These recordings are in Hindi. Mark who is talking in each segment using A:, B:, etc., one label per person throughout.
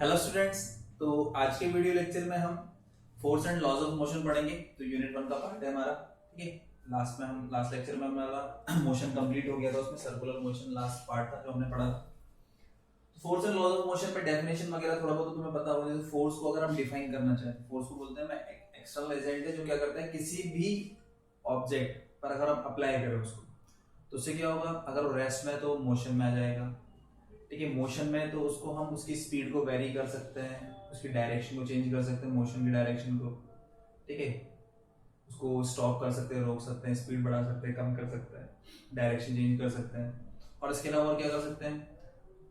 A: Hello students. तो आज के वीडियो लेक्चर में हम force and laws of motion पढ़ेंगे। तो यूनिट 1 का पार्ट है हमारा। ठीक है, लास्ट लेक्चर में हमारा मोशन कंप्लीट हो गया था, उसमें सर्कुलर मोशन लास्ट पार्ट था जो हमने पढ़ा था। Force and laws of motion पे डेफिनेशन वगैरह थोड़ा बहुत तो तुम्हें पता होगा। जैसे फोर्स को अगर हम डिफाइन करना चाहें, फोर्स को बोलते हैं मैं एक्सटर्नल एजेंट है जो क्या करता है किसी भी ऑब्जेक्ट पर अगर हम अप्लाई करें उसको, तो उससे क्या होगा, अगर वो रेस्ट में है तो मोशन में आ जाएगा। ठीक है, मोशन में तो उसको हम उसकी स्पीड को वेरी कर सकते हैं, उसकी डायरेक्शन को चेंज कर सकते हैं, मोशन की डायरेक्शन को। ठीक है, उसको स्टॉप कर सकते हैं, रोक सकते हैं, स्पीड बढ़ा सकते हैं, कम कर सकते हैं, डायरेक्शन चेंज कर सकते हैं। और इसके अलावा और क्या कर सकते हैं,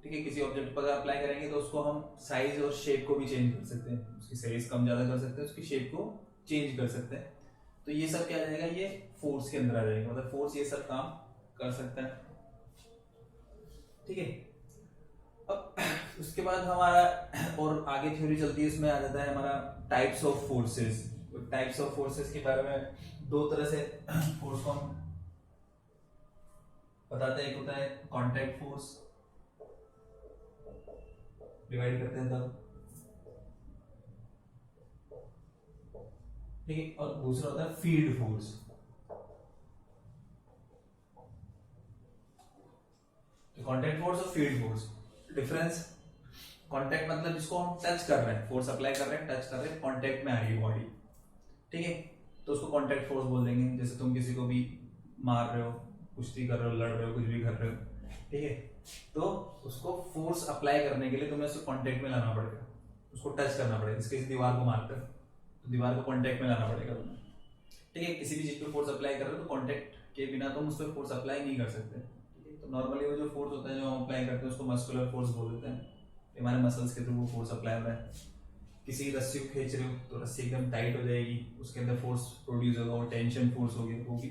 A: ठीक है, किसी ऑब्जेक्ट पर अप्लाई करेंगे तो उसको हम साइज और शेप को भी चेंज कर सकते हैं, उसकी साइज कम ज्यादा कर सकते हैं, उसकी शेप को चेंज कर सकते हैं। तो ये सब क्या आ जाएगा, ये फोर्स के अंदर आ जाएगा, मतलब फोर्स ये सब काम कर सकता है। ठीक है, अब उसके बाद हमारा और आगे थ्योरी चलती है, उसमें आ जाता है हमारा types of forces. Types of forces के बारे में दो तरह से फोर्स को हम बताते हैं। एक होता है कांटेक्ट फोर्स, डिवाइड करते हैं तब। ठीक है, और दूसरा होता है फील्ड फोर्स। तो कांटेक्ट फोर्स और फील्ड फोर्स डिफरेंस। कांटेक्ट मतलब जिसको हम टच कर रहे हैं, फोर्स अप्लाई कर रहे हैं, टच कर रहे हैं, कांटेक्ट में आ रही है बॉडी। ठीक है, तो उसको कांटेक्ट फोर्स बोल देंगे। जैसे तुम किसी को भी मार रहे हो, कुश्ती कर रहे हो, लड़ रहे हो, कुछ भी कर रहे हो, ठीक है, तो उसको फोर्स अप्लाई करने के लिए तुम्हें उसको कांटेक्ट में लाना पड़ेगा, उसको टच करना पड़ेगा। जैसे किसी दीवार को मारकर, तो दीवार को कांटेक्ट में लाना पड़ेगा तुम्हें। ठीक है, किसी भी चीज पे फोर्स अप्लाई कर रहे हो तो कांटेक्ट के बिना तुम उस पर फोर्स अप्लाई नहीं कर सकते। ठीक है, तो नॉर्मली वो जो फोर्स होता है जो हम अप्लाई करते हैं उसको मस्कुलर फोर्स बोल देते हैं। हमारे मसल्स के थ्रू वो फोर्स अप्लाई हो रहा है। किसी रस्सी को खींच रहे हो तो रस्सी एकदम टाइट हो जाएगी, उसके अंदर फोर्स प्रोड्यूस होगा, वो टेंशन फोर्स होगी, वो भी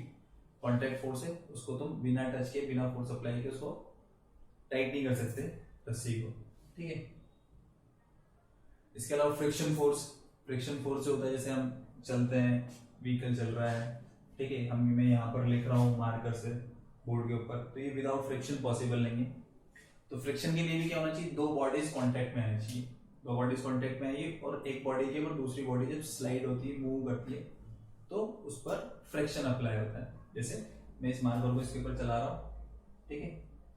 A: कांटेक्ट फोर्स है। उसको तुम बिना टच के, बिना फोर्स अप्लाई के उसको टाइट नहीं कर सकते रस्सी को। ठीक है, इसके अलावा फ्रिक्शन फोर्स। फ्रिक्शन फोर्स जो होता है, जैसे हम चलते हैं, व्हीकल चल रहा है, ठीक है, हम मैं यहाँ पर लिख रहा हूँ मार्कर से बोर्ड के ऊपर, तो ये विदाउट फ्रिक्शन पॉसिबल नहीं है। तो फ्रिक्शन के लिए भी क्या होना चाहिए, दो बॉडीज कांटेक्ट में आनी चाहिए। दो बॉडीज कांटेक्ट में आइए और एक बॉडी के ऊपर दूसरी बॉडी जब स्लाइड होती है, मूव करती है, तो उस पर फ्रिक्शन अप्लाई होता है। जैसे मैं इस मार्कर को इसके ऊपर चला रहा हूँ, ठीक है,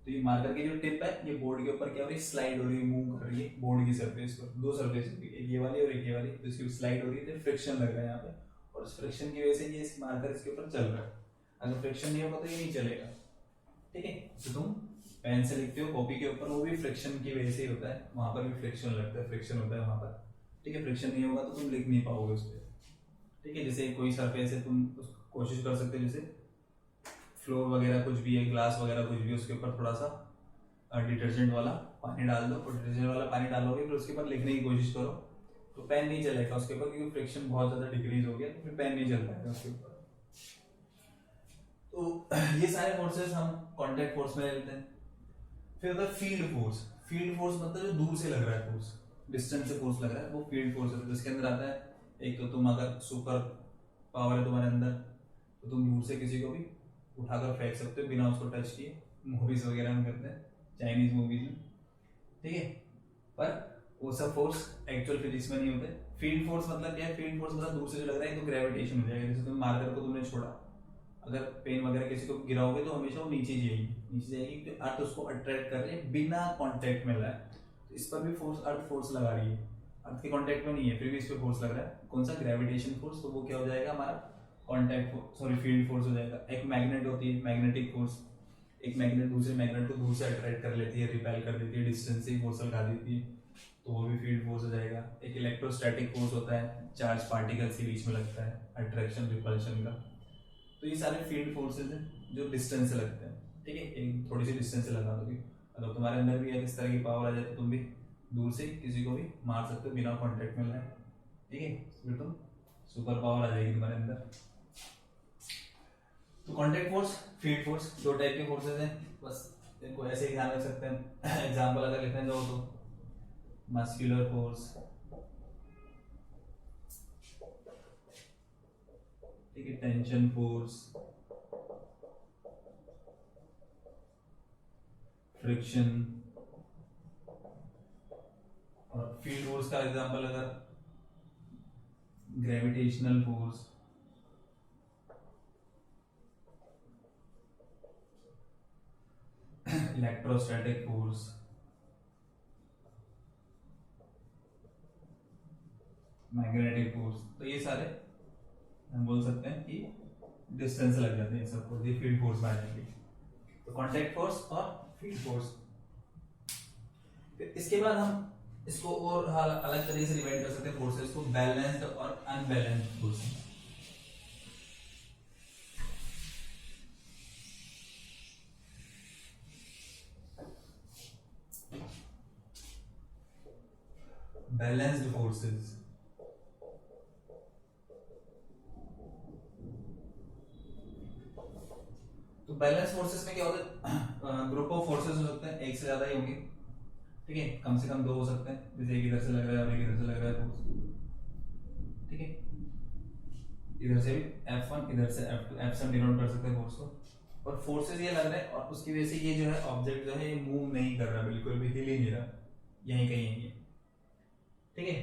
A: तो ये मार्कर की जो टिप है ये बोर्ड के ऊपर क्या हो रही है, स्लाइड हो रही है, मूव कर रही है बोर्ड की सरफेस पर। दो सरफेस होगी, एक ये वाली और एक ये वाली, तो इसकी स्लाइड हो रही है, तो फ्रिक्शन लग रहा है यहाँ पे, और उस फ्रिक्शन की वजह से ये इस मार्कर इसके ऊपर चल रहा है। अगर फ्रिक्शन नहीं होगा तो ये नहीं चलेगा। ठीक है, तो तुम पेन से लिखते हो कॉपी के ऊपर, वो भी फ्रिक्शन की वजह से ही होता है, वहां पर भी फ्रिक्शन लगता है, फ्रिक्शन होता है वहां पर। ठीक है, फ्रिक्शन नहीं होगा तो तुम लिख नहीं पाओगे उस पर। ठीक है, जैसे कोई सरफेस है, तुम कोशिश कर सकते हो, जैसे फ्लोर वगैरह कुछ भी है, ग्लास वगैरह कुछ भी, उसके ऊपर थोड़ा सा डिटर्जेंट वाला पानी डाल दो, और डिटर्जेंट वाला पानी डालोगे फिर उसके ऊपर लिखने की कोशिश करो, तो पेन नहीं चलेगा उसके ऊपर, क्योंकि फ्रिक्शन बहुत ज्यादा डिक्रीज हो गया, तो फिर पेन नहीं चल पाएगा उसके ऊपर। तो ये सारे फोर्सेस हम कांटेक्ट फोर्स में लेते हैं। फिर होता है फील्ड फोर्स। फील्ड फोर्स मतलब जो दूर से लग रहा है फोर्स, डिस्टेंस से फोर्स लग रहा है, वो फील्ड फोर्स है। जिसके अंदर आता है, एक तो तुम अगर सुपर पावर है तुम्हारे अंदर, तो तुम दूर से किसी को भी उठाकर फेंक सकते हो बिना उसको टच किए। मूवीज वगैरह में करते हैं, चाइनीज मूवीज में। ठीक है, पर वो सब फोर्स एक्चुअल फिजिक्स में नहीं होते। फील्ड फोर्स मतलब क्या है, फील्ड फोर्स मतलब दूर से जो लग रहा है, तो ग्रेविटेशन हो जाएगा। जैसे तुम मार्कर को तुमने छोड़ा, अगर पेन वगैरह किसी को गिराओगे तो हमेशा वो नीचे जाएगी, नीचे जाएगी, क्योंकि अर्थ उसको अट्रैक्ट कर रही है बिना कांटेक्ट में लाए। तो इस पर भी फोर्स, अर्थ फोर्स लगा रही है, अर्थ के कांटेक्ट में नहीं है, फिर भी इस पर फोर्स लग रहा है। कौन सा, ग्रेविटेशन फोर्स। तो वो क्या हो जाएगा हमारा कांटेक्ट, सॉरी फील्ड फोर्स हो जाएगा। एक मैग्नेट होती है, मैग्नेटिक फोर्स, एक मैग्नेट दूसरे मैग्नेट को दूर से अट्रैक्ट कर लेती है, रिपेल कर देती है, डिस्टेंस से ही फोर्स लगा देती है, तो वो भी फील्ड फोर्स हो जाएगा। एक इलेक्ट्रोस्टैटिक फोर्स होता है, चार्ज पार्टिकल्स के बीच में लगता है, अट्रैक्शन रिपल्शन का। तो ये सारे फील्ड फोर्सेज हैं जो डिस्टेंस से लगते हैं। ठीक है, एक थोड़ी सी डिस्टेंस से लगा दोगे, अगर तुम्हारे अंदर भी इस तरह की पावर आ जाए तो तुम भी दूर से किसी को भी मार सकते हो बिना कांटेक्ट में लाए। ठीक है, फिर तुम सुपर पावर आ जाएगी तुम्हारे अंदर। तो कांटेक्ट फोर्स, फील्ड फोर्स, दो टाइप के फोर्सेज हैं, बस इनको ऐसे ही ध्यान रख सकते हैं। एग्जाम्पल अगर लिखने जाओ तो मस्कुलर फोर्स, ठीक है, टेंशन फोर्स, फ्रिक्शन और फील्ड फोर्स का एग्जांपल अगर gravitational force, electrostatic force, magnetic force, तो ये सारे हम बोल सकते हैं कि डिस्टेंस लग जाते हैं सबको, ये फील्ड फोर्स में आ जाएंगे। तो कॉन्टैक्ट फोर्स और फील्ड फोर्स। फिर इसके बाद हम इसको और अलग तरीके से डिवाइड कर सकते हैं फोर्सेस को, बैलेंस्ड और अनबैलेंस्ड फोर्स। बैलेंस्ड फोर्सेस, तो बैलेंस फोर्सेस में क्या होता है, ग्रुप ऑफ फोर्सेस हो सकते हैं, एक से ज्यादा ही होंगे, ठीक है, कम से कम दो हो सकते हैं, जैसे एक इधर से लग रहा है और एक इधर से लग रहा है फोर्स, ठीक है, इधर से भी F1 इधर से F2, F से डिनोट कर सकते हैं फोर्स को। और फोर्सेस ये लग रहे हैं और उसकी वजह से ये जो है ऑब्जेक्ट जो है ये मूव नहीं कर रहा, बिल्कुल भी हिल ही नहीं रहा, यहीं कहीं है ये, ठीक है,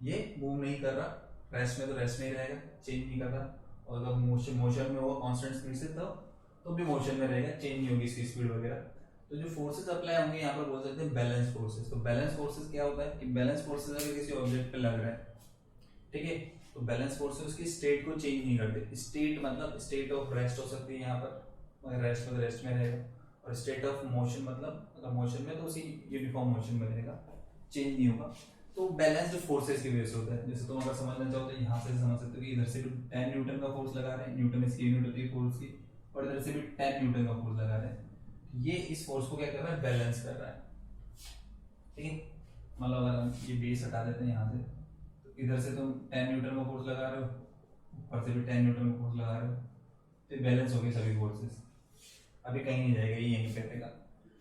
A: ये मूव नहीं कर रहा, रेस्ट में तो रेस्ट में ही रहेगा, चेंज नहीं कर रहा, और अगर मोशन में होगा कांस्टेंट स्पीड से तो भी मोशन में रहेगा, चेंज नहीं होगी इसकी स्पीड वगैरह। तो जो फोर्सेस अप्लाई होंगे यहाँ पर बोल सकते हैं बैलेंस फोर्सेस। तो बैलेंस फोर्सेस क्या होता है कि बैलेंस फोर्सेस अगर किसी ऑब्जेक्ट पे लग रहा है, ठीक है, तो बैलेंस फोर्सेस उसकी स्टेट को चेंज नहीं करते। स्टेट मतलब स्टेट ऑफ रेस्ट हो सकती है यहाँ पर, अगर रेस्ट में तो रेस्ट में रहेगा, और स्टेट ऑफ मोशन मतलब अगर मोशन में तो उसी यूनिफॉर्म मोशन में रहेगा, चेंज नहीं होगा। तो बैलेंस्ड फोर्सेस की वजह से होता है। जैसे तुम अगर समझना चाहो तो यहाँ से समझ सकते हो कि इधर से भी 10 न्यूटन का फोर्स लगा रहे हैं, न्यूटन इसकी यूनिट की फोर्स की, और इधर से भी 10 न्यूटन का फोर्स लगा रहे हैं, ये इस फोर्स को क्या कर रहा है, बैलेंस कर रहा है, ठीक है। मतलब अगर हम ये बेस हटा देते हैं यहाँ से, तो इधर से तुम 10 न्यूटन का फोर्स लगा रहे हो, ऊपर से भी 10 न्यूटन का फोर्स लगा रहे हो, तो बैलेंस हो गए सभी फोर्सेस, अभी कहीं नहीं जाएगा, ये यहीं पे रहेगा।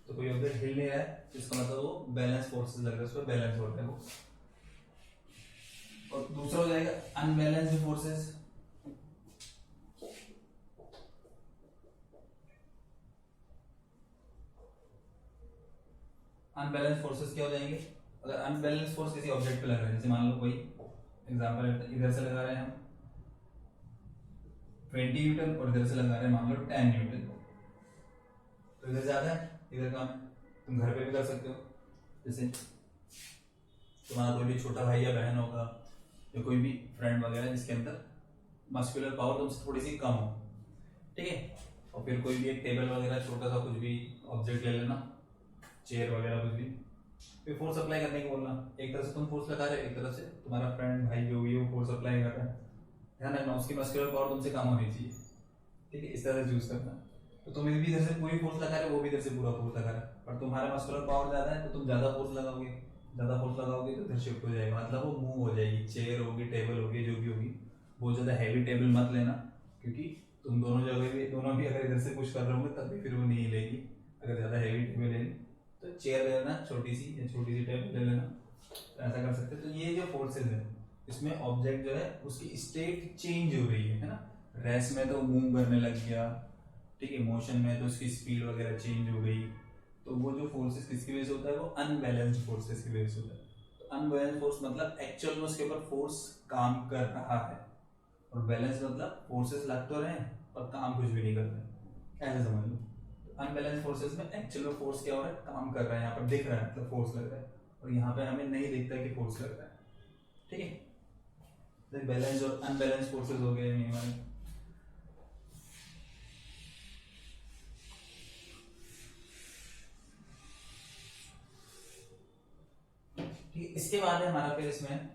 A: तो कोई ऑब्जेक्ट हिल नहीं रहा है, इसका मतलब वो बैलेंस फोर्सेस लग रहा है, उसमें बैलेंस हो रहा है वो। और दूसरा हो जाएगा अनबैलेंस्ड फोर्सेस। अनबैलेंस फोर्सेस क्या हो जाएंगे, अगर अनबैलेंस फोर्स किसी ऑब्जेक्ट पे लग रहा है, जैसे मान लो कोई एग्जांपल इधर से लगा रहे हैं हम 20 न्यूटन और इधर से लगा रहे हैं मान लो 10 न्यूटन, तो इधर ज्यादा है इधर कम है। तुम घर पे भी कर सकते हो, जैसे तुम्हारा कोई भी छोटा भाई या बहन होगा या कोई भी फ्रेंड वगैरह जिसके अंदर मस्कुलर पावर तुमसे थोड़ी सी कम हो, ठीक है, और फिर कोई भी एक टेबल वगैरह छोटा सा कुछ भी ऑब्जेक्ट ले लेना, चेयर वगैरह कुछ भी, फिर फोर्स अप्लाई करने को बोलना। एक तरह से तुम फोर्स लगा रहे हो, एक तरह से तुम्हारा फ्रेंड भाई जो भी है वो फोर्स अप्लाई कर रहा है, ध्यान रखना उसकी मस्कुलर पावर तुमसे कम होनी चाहिए, ठीक है, इस तरह से चूज करना। तो तुम भी इधर से पूरी फोर्स लगा रहे हो, वो भी इधर से पूरा फोर्स लगा रहा है, पर तुम्हारा मस्कुलर पावर ज्यादा है तो तुम ज्यादा फोर्स लगाओगे, ज्यादा फोर्स लगाओगे तो इधर शिफ्ट हो जाएगा, मतलब वो मूव हो जाएगी, चेयर होगी, टेबल होगी, जो भी होगी। बहुत ज्यादा हैवी टेबल मत लेना, क्योंकि तुम दोनों जगह भी दोनों भी अगर इधर से पुश कर रहे होंगे तब भी फिर वो नहीं हिलेगी। अगर ज्यादा हैवी टेबल लेनी तो चेयर ले लेना छोटी सी, या छोटी सी टेबल ले लेना, तो ऐसा कर सकते हैं। तो ये जो फोर्सेज है इसमें ऑब्जेक्ट जो है उसकी स्टेट चेंज हो रही है ना, रेस्ट में तो मूव करने लग गया, ठीक है, मोशन में तो उसकी स्पीड वगैरह चेंज हो गई। तो वो जो फोर्सेस किसकी वजह से होता है, वो अनबैलेंस्ड फोर्सेस की वजह से होता है। तो अनबैलेंस्ड फोर्स मतलब एक्चुअल में उसके ऊपर फोर्स काम कर रहा है, और बैलेंस मतलब फोर्सेस लग तो रहे हैं पर काम कुछ भी नहीं कर रहे, ऐसे समझ लो। अनबैलेंस फोर्सेस में एक्चुअल में फोर्स क्या हो रहा है, काम कर रहा है, यहाँ पर दिख रहा है मतलब फोर्स लग रहा है, और यहाँ पे हमें नहीं दिखता कि फोर्स लग रहा है, ठीक है। तो बैलेंस और अनबैलेंस फोर्सेस हो गए हमारे। ठीक, इसके बाद है हमारा फिर इसमें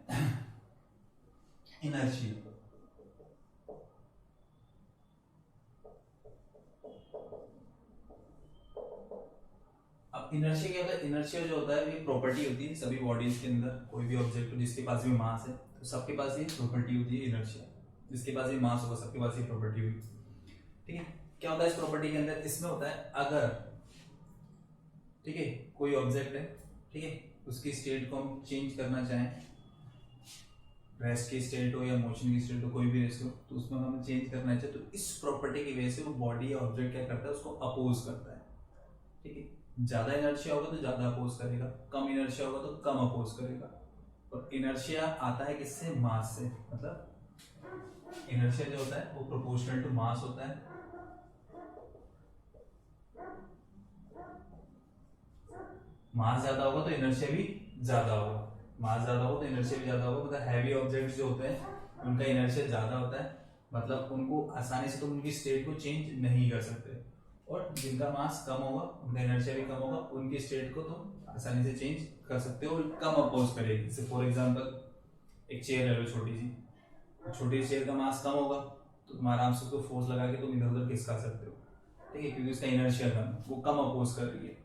A: इनर्शिया। अब इनर्शिया क्या होता है, इनर्शिया जो होता है ये प्रॉपर्टी होती है सभी बॉडीज के अंदर, कोई भी ऑब्जेक्ट जिसके पास भी मास है तो सबके पास ये प्रॉपर्टी होती है इनर्शिया, जिसके पास भी मास होगा सबके पास ये प्रॉपर्टी होगी, ठीक है। क्या होता है इस प्रॉपर्टी के अंदर, इसमें होता है अगर, ठीक है, कोई ऑब्जेक्ट है, ठीक है, उसकी स्टेट को हम चेंज करना चाहें, रेस्ट की स्टेट हो या मोशन की स्टेट हो, कोई भी रेस्ट हो, तो उसमें हमें चेंज करना चाहिए, तो इस प्रॉपर्टी की वजह से वो बॉडी या ऑब्जेक्ट क्या करता है, उसको अपोज करता है, ठीक है। ज्यादा इनर्शिया होगा तो ज्यादा अपोज करेगा, कम इनर्शिया होगा तो कम अपोज करेगा। और इनर्शिया आता है किससे? मास से। मतलब इनर्शिया जो होता है वो प्रोपोर्शनल टू मास होता है। मास ज्यादा होगा तो इनर्शिया भी ज्यादा होगा, मास ज्यादा होगा तो इनर्शिया भी ज्यादा होगा। मतलब हैवी ऑब्जेक्ट्स जो होते हैं उनका इनर्शिया ज्यादा होता है, मतलब उनको आसानी से तुम उनकी स्टेट को चेंज नहीं कर सकते। और जिनका मास कम होगा उनका इनर्शिया भी कम होगा, उनकी स्टेट को तुम आसानी से चेंज कर सकते हो और कम अपोज करेगी। जैसे फॉर एग्जांपल एक चेयर ले लो छोटी सी, छोटी सी चेयर का मास कम होगा तो तुम आराम से उसको फोर्स लगा के तुम इधर उधर खिसका सकते हो, ठीक है, क्योंकि उसका इनर्शिया कम है, वो कम अपोज कर रही है।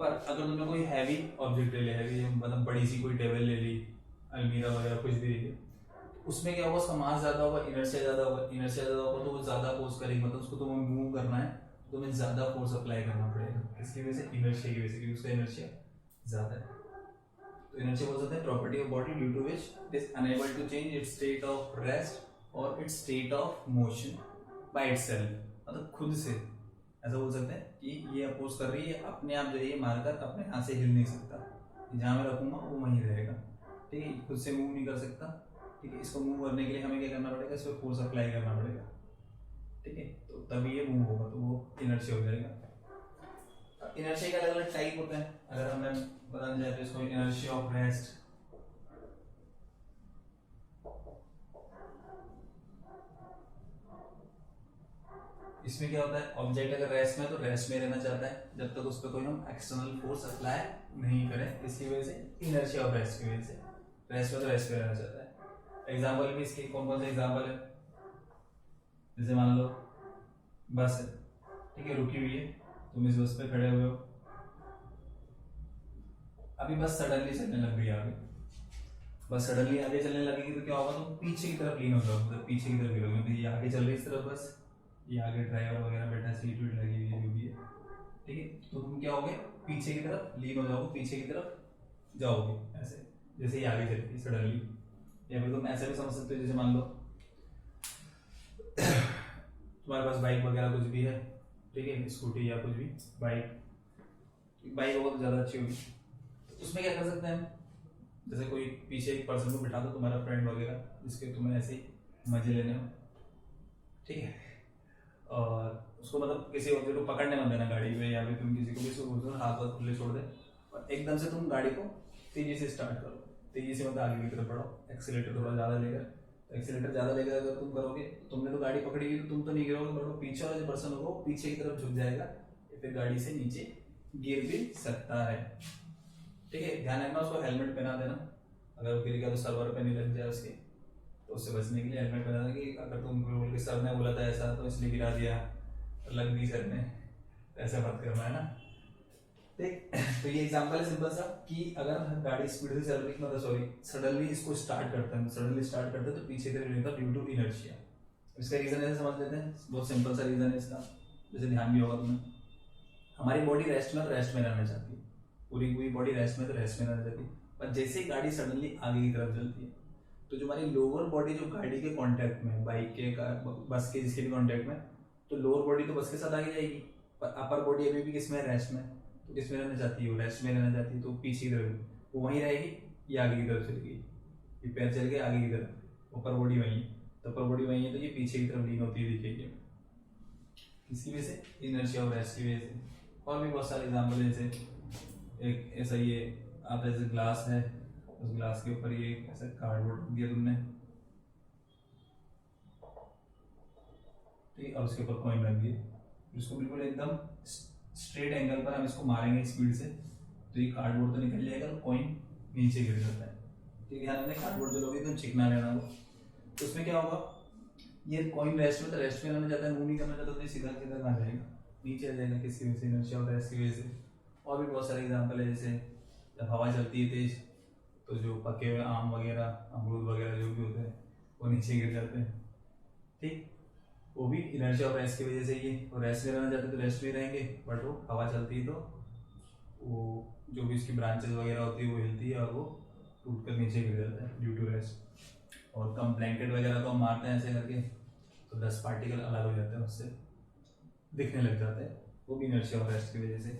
A: पर अगर तुमने कोई हैवी ऑब्जेक्ट ले लिया, हैवी मतलब बड़ी सी कोई टेबल ले ली, अलमीरा वगैरह कुछ भी ले लिया, उसमें क्या होगा? उसका मास ज्यादा होगा, इनर्शिया ज्यादा होगा, इनर्शिया ज्यादा होगा तो वो ज्यादा फोर्स करेगी, मतलब उसको तुम्हें मूव करना है तो तुम्हें ज्यादा फोर्स अप्लाई करना पड़ेगा। किसकी वजह से? इनर्शिया की वजह से, क्योंकि उसका इनर्शिया ज्यादा है। तो इनर्शिया बोल सकते हैं property of body due to which it is enable to change its state of rest और its state of motion by itself, मतलब खुद से। ऐसा बोल सकते हैं कि ये अपोज कर रही है, अपने आप जो है ये मारकर अपने हाथ से हिल नहीं सकता, जहां मैं रखूंगा वो वहीं रहेगा, ठीक है, खुद से मूव नहीं कर सकता, ठीक है। इसको मूव करने के लिए हमें क्या करना पड़ेगा? इस पर फोर्स अप्लाई करना पड़ेगा, ठीक है, तो तभी ये मूव होगा, तो वो इनर्शिया हो जाएगा। इनर्शिया के अलग अलग टाइप होते हैं, अगर हमें बताना चाहे तो इसको इनर्शिया ऑफ रेस्ट, इसमें क्या होता है? ऑब्जेक्ट अगर रेस्ट में तो रेस्ट में रहना चाहता है जब तक उस पर कोई हम एक्सटर्नल फोर्स अप्लाई नहीं करें, इसकी वजह से इनर्शिया ऑफ रेस्ट की वजह से रेस्ट में तो रेस्ट में रहना चाहता है। एग्जाम्पल भी इसके कौन कौन से एग्जाम्पल है? जैसे मान लो बस है, ठीक है, रुकी हुई है, तुम इस बस पे खड़े हुए हो, अभी बस सडनली चलने लग गई आगे, बस सडनली आगे चलने लगेगी तो क्या होगा? तुम पीछे की तरफ लीन हो जाओगे, मतलब पीछे की तरफ गिरोगे, ये आगे चल रही है इस तरफ बस, ये आगे ड्राइवर वगैरह बैठा है, सीट वीट लगी हुई है जो भी है, ठीक है, तो तुम क्या होगे? पीछे की तरफ लीन हो जाओगे, पीछे की तरफ जाओगे ऐसे, जैसे ये आगे चलेगी सडनली। या फिर तुम ऐसे भी समझ सकते हो, जैसे मान लो तुम्हारे पास बाइक वगैरह कुछ भी है, ठीक है, स्कूटी या कुछ भी, बाइक बाइक होगा तो ज़्यादा अच्छी होगी। तो उसमें क्या कर सकते हैं हम? जैसे कोई पीछे एक पर्सन को बिठा दो, तुम्हारा फ्रेंड वगैरह, जिसके तुम्हें ऐसे ही मजे लेने हो, ठीक है, और उसको मतलब किसी ऑब्जेक्ट को पकड़ने मत देना गाड़ी में, या फिर तुम किसी को भी उसको हाथ हाथ खुले छोड़ दे और एकदम से तुम गाड़ी को तेजी से स्टार्ट करो, तेजी से मतलब आगे की तरफ बढ़ाओ, एक्सीलेटर थोड़ा ज़्यादा लेकर, एक्सीलेटर ज़्यादा लेकर अगर तुम करोगे तो तुमने तो गाड़ी पकड़ी हुई तो तुम तो नहीं गिरोगे, बट वो पीछे वाला जो पर्सन होगा वो पीछे की तरफ झुक जाएगा या फिर गाड़ी से नीचे गिर भी सकता है, ठीक है। ध्यान रखना उसको हेलमेट पहना देना, अगर वो गिर गया तो सर्वर पे नहीं लग जाए उसके, तो उससे बचने के लिए हेलमेट पहना देना, कि अगर तुम बोल के सर ने बोला था ऐसा तो इसलिए गिरा दिया, लग नहीं सर में, ऐसा मत करना है ना, ठीक। तो ये एग्जांपल है सिंपल सा कि अगर हम गाड़ी स्पीड से चल रही, मतलब सॉरी सडनली इसको स्टार्ट करते हैं, सडनली स्टार्ट करते हैं तो पीछे की तरफ लेता ड्यू टू इनर्शिया। इसका रीजन ऐसे समझ लेते हैं, बहुत सिंपल सा रीजन है इसका, जैसे ध्यान भी होगा तुम्हें, हमारी बॉडी रेस्ट में तो रेस्ट में रहना चाहती है, पूरी पूरी बॉडी रेस्ट में तो रेस्ट में रहना चाहती है, पर जैसे ही गाड़ी सडनली आगे की तरफ चलती है तो जो हमारी लोअर बॉडी जो गाड़ी के कांटेक्ट में, बाइक के बस के जिसके भी कांटेक्ट में, तो लोअर बॉडी तो बस के साथ आगे जाएगी, पर अपर बॉडी अभी भी किसमें? रेस्ट में, तो किसमें रहना चाहती है? वो रेस्ट में रहना चाहती है, तो पीछे की तरफ वो वहीं रहेगी, ये आगे की तरफ चलेगी, ये पैर चल के आगे की तरफ, ऊपर बॉडी वहीं है, तो अपर बॉडी वहीं है तो ये पीछे की तरफ लीन होती है, दिखेगी किसकी वजह से? इनर्शिया ऑफ रेस्ट की वजह से। और भी बहुत सारे एग्जाम्पल है, जैसे एक ऐसा ये आप जैसे ग्लास है, उस ग्लास के ऊपर ये ऐसा कार्डबोर्ड दिया तुमने, ठीक है, और उसके ऊपर कॉइन रख दिए, इसको बिल्कुल एकदम स्ट्रेट एंगल पर हम इसको मारेंगे स्पीड से तो ये कार्डबोर्ड तो निकल जाएगा और कॉइन नीचे गिर जाता है, ठीक है। ध्यान रखना कार्डबोर्ड जो लोगे एकदम चिकना लेना हो, तो उसमें क्या होगा? ये कॉइन रेस्ट में तो रेस्ट में रहना चाहता है, मूव नहीं करना चाहता तो ये सीधा सीधा कहाँ जाएगा? नीचे आ जाएगा, किसकी वजह से? इनर्शिया ऑफ रेस्ट की वजह से। और भी बहुत सारे एग्जाम्पल है, जैसे जब हवा चलती है तेज तो जो पके हुए आम वगैरह, अमरूद वगैरह जो भी होते हैं वो नीचे गिर जाते हैं, ठीक, वो भी इनर्शिया ऑफ रेस्ट की वजह से। ये वो रेस्ट में रहना चाहते तो रेस्ट में रहेंगे, बट वो हवा चलती है तो वो जो भी इसकी ब्रांचेस वगैरह होती है वो हिलती है और वो टूट कर नीचे गिर जाता है ड्यू टू रेस्ट। और कम ब्लैंकेट वगैरह तो हम मारते हैं ऐसे करके तो 10 पार्टिकल अलग हो जाते हैं, उससे दिखने लग जाते हैं, वो भी इनर्शिया ऑफ रेस्ट की वजह से।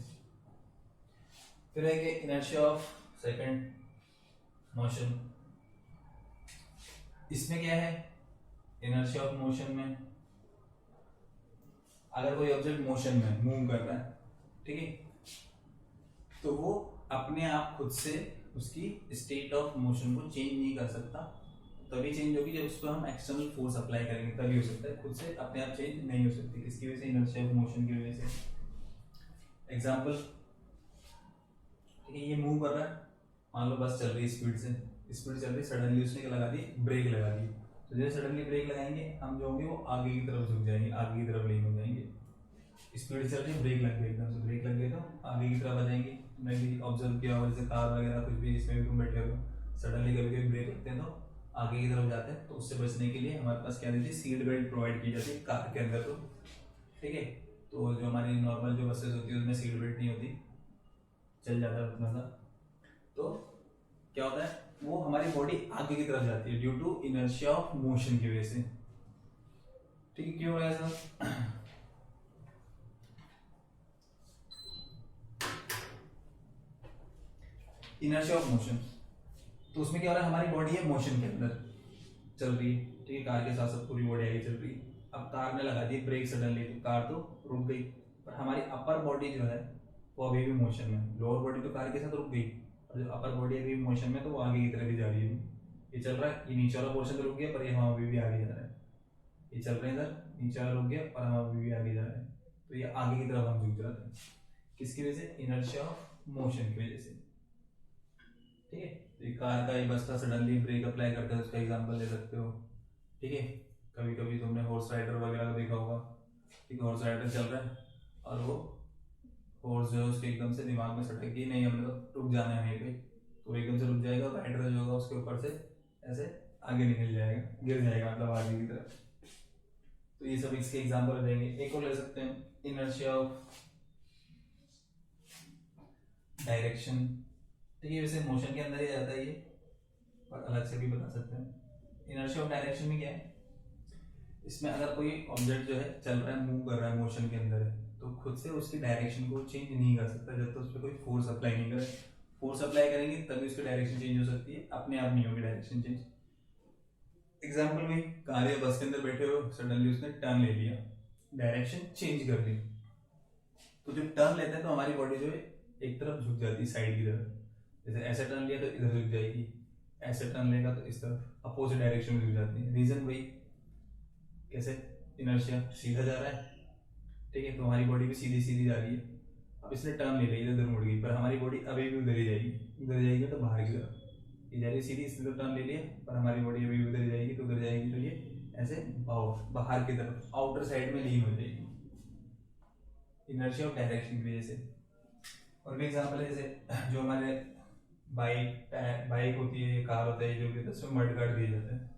A: फिर है कि इनर्शिया ऑफ सेकंड मोशन। इसमें क्या है, इनर्शिया ऑफ मोशन में अगर कोई ऑब्जेक्ट मोशन में मूव कर रहा है, ठीक है, तो वो अपने आप खुद से उसकी स्टेट ऑफ मोशन को चेंज नहीं कर सकता। तभी चेंज होगी जब उस पर हम एक्सटर्नल फोर्स अप्लाई करेंगे, तभी हो सकता है। खुद से अपने आप चेंज नहीं हो सकती। किसकी वजह से? इनर्शिया ऑफ मोशन की वजह से। एग्जांपल, ठीक है, ये मूव कर रहा है, मान लो बस चल रही है स्पीड चल रही है, सडनली उसने क्या लगा दी, ब्रेक लगा दी। तो जैसे सडनली ब्रेक लगाएंगे हम जो होंगे वो आगे की तरफ झुक जाएंगे, आगे की तरफ लीन हो जाएंगे। स्पीड चल रही है, ब्रेक लग गई, एकदम से ब्रेक लग गई तो आगे की तरफ आ जाएंगे। तुमने भी ऑब्जर्व किया होगा, जैसे कार वगैरह कुछ भी जिसमें भी तुम बैठे हो, सडनली कभी कभी ब्रेक लगते हैं तो आगे की तरफ जाते हैं। तो उससे बचने के लिए हमारे पास क्या देती है, सीट बेल्ट प्रोवाइड की जाती है कार के अंदर। तो ठीक है, तो जो हमारी नॉर्मल जो बसेस होती है उसमें सीट बेल्ट नहीं होती, चल जाता है उतना सा। तो क्या होता है, वो हमारी बॉडी आगे की तरफ जाती है due to inertia of motion की वजह से। ठीक है, क्यों है ऐसा? इनर्शिया ऑफ मोशन, तो उसमें क्या हो रहा है, हमारी बॉडी है मोशन के अंदर चल रही है, ठीक है, कार के साथ साथ पूरी बॉडी आगे चल रही है। अब कार ने लगा दी ब्रेक सडनली, तो कार तो रुक गई, पर हमारी अपर बॉडी जो है वो अभी भी मोशन में। लोअर बॉडी तो कार के साथ रुक गई, और जो अपर बॉडी अभी भी मोशन में, तो वो आगे की तरफ ही जा रही है। ये चल रहा है, ये नीचे वाला पोर्शन तो रुक गया, पर ये हम अभी भी आगे जा रहे हैं। ये चल रहे हैं इधर, नीचे वाला रुक गया और हम अभी भी आगे जा रहे हैं। तो ये आगे की तरफ हम झुक जाते हैं, किसकी वजह से? इनर्शिया ऑफ मोशन की वजह से। ठीक है, तो ये कार का, ये बस का सडनली ब्रेक अप्लाई करते हैं, उसका एग्जांपल ले सकते हो। ठीक है, कभी कभी तुमने हॉर्स राइडर वगैरह को देखा होगा, ठीक है, हॉर्स राइडर चल रहा है और वो हॉर्स जो है उसके एकदम से दिमाग में सटक गई, नहीं हमने तो रुक जाना है यहीं पे, तो एकदम से रुक जाएगा, राइडर जो होगा उसके ऊपर से ऐसे आगे निकल जाएगा, गिर जाएगा, मतलब आगे की तरफ। तो ये सब इसके एग्जांपल हो जाएंगे। एक और ले सकते हैं, इनर्शिया ऑफ डायरेक्शन। ठीक है, वैसे मोशन के अंदर ही जाता है ये, पर अलग से भी बता सकते हैं। इनर्शिया ऑफ डायरेक्शन में क्या है, इसमें अगर कोई ऑब्जेक्ट जो है चल रहा है, मूव कर रहा है, मोशन के अंदर है, तो खुद से उसकी डायरेक्शन को चेंज नहीं कर सकता जब तक उस पर कोई फोर्स अप्लाई नहीं करे। फोर्स अप्लाई करेंगे तभी उसकी डायरेक्शन चेंज हो सकती है, अपने आप नहीं होगी डायरेक्शन चेंज। एग्जाम्पल में, कार या बस के अंदर बैठे हो, सडनली उसने टर्न ले लिया, डायरेक्शन चेंज कर ली, तो जब टर्न लेते हैं तो हमारी बॉडी जो है एक तरफ झुक जाती है, साइड की तरफ। जैसे ऐसे टर्न लिया तो इधर झुक जाएगी, ऐसे टर्न लेगा तो इस तरफ अपोजिट डायरेक्शन में झुक जाती है। रीजन वही, कैसे? इनर्शिया, सीधा जा रहा है, ठीक है, तो हमारी बॉडी भी सीधी सीधी जा रही है। अब इसने टर्न ले लिया, इधर मुड़ गई, पर हमारी बॉडी अभी भी उधर ही जाएगी, उधर जाएगी तो बाहर की तरफ। ये जा रही है सीधी, इसने तो टर्न ले लिया, पर हमारी बॉडी अभी भी उधर जाएगी, तो उधर जाएगी, तो ये ऐसे बाहर की तरफ, आउटर साइड में लीन हो जाएगी, इनर्शिया ऑफ डायरेक्शन की वजह से। और भी एग्जाम्पल है, जैसे जो हमारे बाइक होती है, कार होता है, जो भी होता है, उसमें मड गार्ड दिए जाते हैं,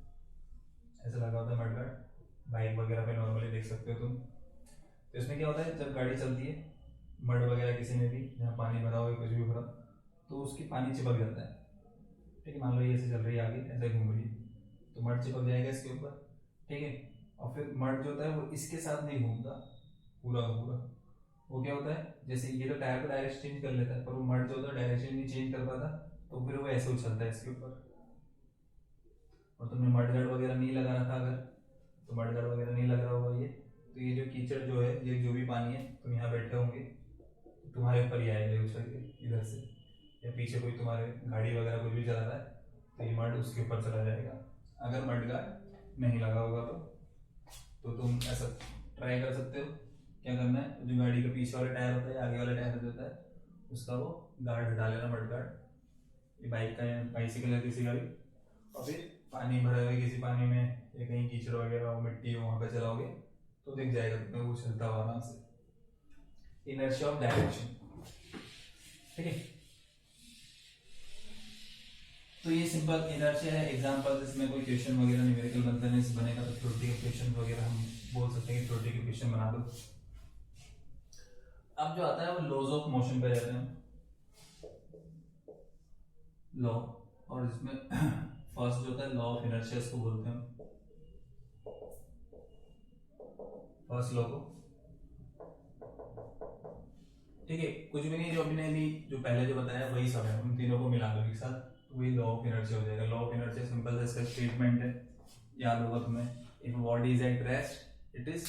A: ऐसा लगा होता है मड गार्ड, बाइक वगैरह पे नॉर्मली देख सकते हो तुम। तो इसमें क्या होता है, जब गाड़ी चलती है, मड वगैरह किसी में भी जहाँ पानी भरा हो, कुछ भी भरा, तो उसकी पानी चिपक जाता है। ठीक है, मान लो ये ऐसे चल रही है, आगे ऐसे घूम रही है, तो मड चिपक जाएगा इसके ऊपर। ठीक है, और फिर मड जो होता है वो इसके साथ नहीं घूमता पूरा का पूरा, वो क्या होता है, जैसे ये तो टायर का डायरेक्शन चेंज कर लेता है, पर वो मड जो होता है डायरेक्शन नहीं चेंज कर पाता, तो फिर वो ऐसे उछलता है इसके ऊपर। और तुमने मड गार्ड वगैरह नहीं लगा रखा अगर, तो मड गार्ड वगैरह नहीं लग रहा होगा ये, तो ये जो कीचड़ जो है, ये जो भी पानी है, तुम यहाँ बैठे होंगे तो तुम्हारे ऊपर ही आएगा उछल के इधर से, या पीछे कोई तुम्हारे गाड़ी वगैरह कुछ भी चला रहा है, तो ये मड उसके ऊपर चला जाएगा। अगर मड गार्ड नहीं लगा होगा तो तुम ऐसा ट्राई कर सकते हो। क्या करना है, जो गाड़ी का पीछे वाला टायर होता है, आगे वाला टायर जो होता है, उसका वो गार्ड हटा लेना, मड गार्ड, ये बाइक का या बाइसिकल है किसी का भी, और फिर पानी भरे हुए किसी पानी में या कहीं कीचड़ वगैरह हो, मिट्टी हो, वहां पे चलाओगे तो दिख जाएगा तुम्हें वो चलता हुआ आराम से। Inertia of direction. ठीक है, तो ये सिंपल इनर्शिया है। एग्जांपल, इसमें कोई क्वेश्चन वगैरह न्यूमेरिकल बनता नहीं बनेगा तो थ्योरेटिकल क्वेश्चन वगैरह हम बोल सकते हैं कि थ्योरेटिकल क्वेश्चन बना दो। अब जो आता है वो लॉज ऑफ मोशन पे रहते हैं, लॉ, और इसमें फर्स्ट जो होता है लॉ ऑफ इनर्शिया, इसको बोलते हैं फर्स्ट लॉ को। ठीक है, कुछ भी नहीं, जो अपने अभी जो पहले जो बताया वही सब है, उन तीनों को मिला दो एक साथ, तो वही लॉ ऑफ इनर्शिया हो जाएगा। लॉ ऑफ इनर्शिया सिंपल सा इसका स्टेटमेंट है, याद होगा तुम्हें, if body is at rest it is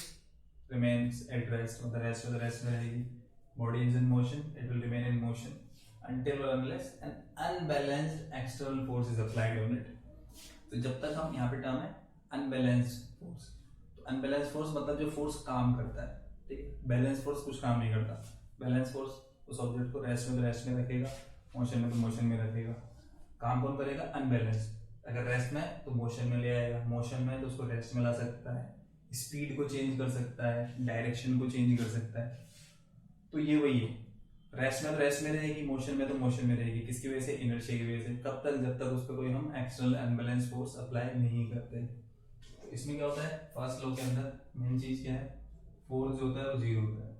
A: remains at rest, मतलब रेस्ट में रहेगी। Body is in motion it will remain in motion until or unless an unbalanced external force is applied on it। तो जब तक हम यहाँ पे टर्म है अनबैलेंस्ड फोर्स, तो अनबैलेंस्ड फोर्स मतलब जो फोर्स काम करता है, ठीक है, बैलेंस फोर्स कुछ काम नहीं करता। बैलेंस फोर्स उस ऑब्जेक्ट को रेस्ट में तो रेस्ट में रखेगा, मोशन में तो मोशन में रखेगा। काम कौन करेगा? अनबैलेंस। अगर रेस्ट में तो मोशन में ले आएगा, मोशन में तो उसको रेस्ट में ला सकता है, स्पीड को चेंज कर सकता है, डायरेक्शन को चेंज कर सकता है। तो ये वही है, रेस्ट में तो रेस्ट में रहेगी, मोशन में तो मोशन में रहेगी। किसकी वजह से? इनर्शिया की वजह से। कब तक? जब तक उस पर कोई हम एक्सटर्नल अनबैलेंस फोर्स अप्लाई नहीं करते। तो इसमें क्या होता है, फर्स्ट लॉ के अंदर मेन चीज क्या है, फोर्स जो होता है वो जीरो होता है।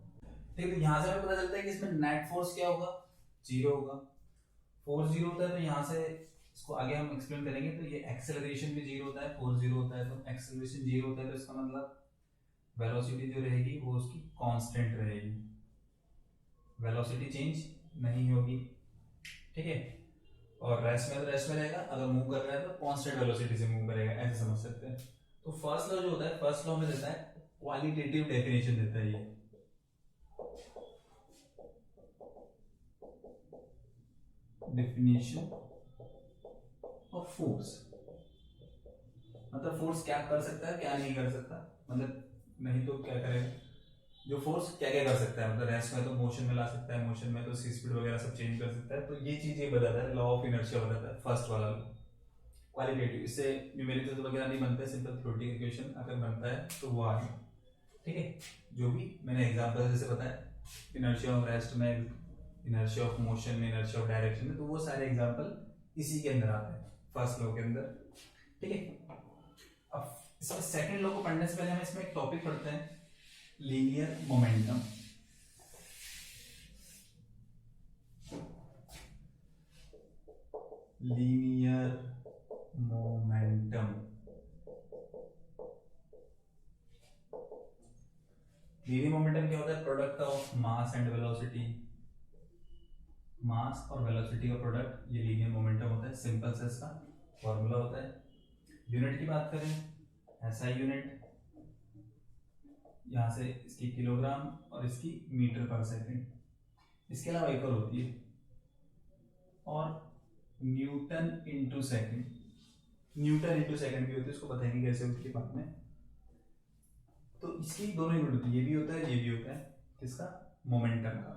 A: ठीक है, तो यहाँ से हमें पता चलता है कि इसमें नेट फोर्स क्या होगा, जीरो होगा। फोर्स जीरो होता है तो यहाँ से इसको आगे हम एक्सप्लेन करेंगे। तो ये एक्सेलरेशन भी जीरो होता है, फोर्स जीरो होता है, तो एक्सेलरेशन जीरो होता है, तो इसका मतलब वेलोसिटी जो रहेगी वो उसकी कांस्टेंट रहेगी, वेलोसिटी चेंज नहीं होगी। ठीक है, और रेस्ट में तो रेस्ट में रहेगा, अगर मूव कर रहा है तो कांस्टेंट वेलोसिटी से मूव करेगा, ऐसे समझ सकते हैं। तो फर्स्ट लॉ जो होता है, फर्स्ट लॉ में देता है क्वालिटेटिव डेफिनेशन देता है, ये डेफिनेशन ऑफ फोर्स, मतलब फोर्स क्या कर सकता है क्या नहीं कर सकता, मतलब नहीं तो क्या करेगा, जो फोर्स क्या क्या कर सकता है, मतलब रेस्ट में तो मोशन में ला सकता है, मोशन में तो स्पीड वगैरह सब चेंज कर सकता है। तो ये चीज ये बताता है, लॉ ऑफ इनर्शिया बताता है फर्स्ट वाला लॉ। क्वालिटेटिव, इससे न्यूमेरिकल वगैरह नहीं बनता है, सिंपल थ्योरेटिकल इक्वेशन अगर बनता है तो वो आ गया। ठीक है, जो भी मैंने एग्जांपल जैसे बताया, इनर्शिया ऑफ रेस्ट में, इनर्शिया ऑफ मोशन में, इनर्शिया ऑफ डायरेक्शन में, तो वो सारे एग्जांपल इसी के अंदर आते हैं फर्स्ट लॉ के अंदर। ठीक है, अब इसमें सेकंड लॉ को पढ़ने से पहले हम इसमें एक टॉपिक पढ़ते हैं, linear momentum. Linear momentum, linear momentum क्या होता है? Product of mass and velocity, mass और वेलोसिटी का प्रोडक्ट, ये लीनियर मोमेंटम होता है। सिंपल से इसका फॉर्मूला होता है। यूनिट की बात करें, ऐसा यूनिट, यहाँ से इसकी किलोग्राम और इसकी मीटर पर सेकंड, इसके अलावा एक और होती है, और Newton into second, Newton into second भी होती है, उसको बताएंगे कैसे होती है बाद में। तो इसकी दोनों यूनिट होती है, ये भी होता है ये भी होता है, किसका? मोमेंटम का।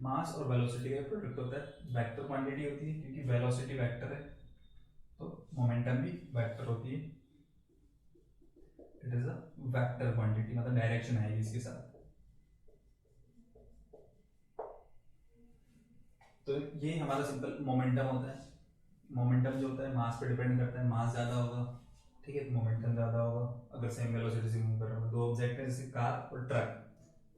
A: मास और वेलोसिटी का प्रोडक्ट होता है, वेक्टर क्वांटिटी होती है, क्योंकि वेलोसिटी वेक्टर है तो मोमेंटम भी वेक्टर होती है। It is a vector quantity, मतलब डायरेक्शन आएगी इसके साथ। तो ये हमारा सिंपल मोमेंटम होता है। मोमेंटम जो होता है मास पे डिपेंड करता है, मास ज्यादा होगा, ठीक है, तो मोमेंटम ज्यादा होगा। अगर सेम वेलोसिटी से मूव कर रहा है, दो ऑब्जेक्ट है जैसे कार और ट्रक,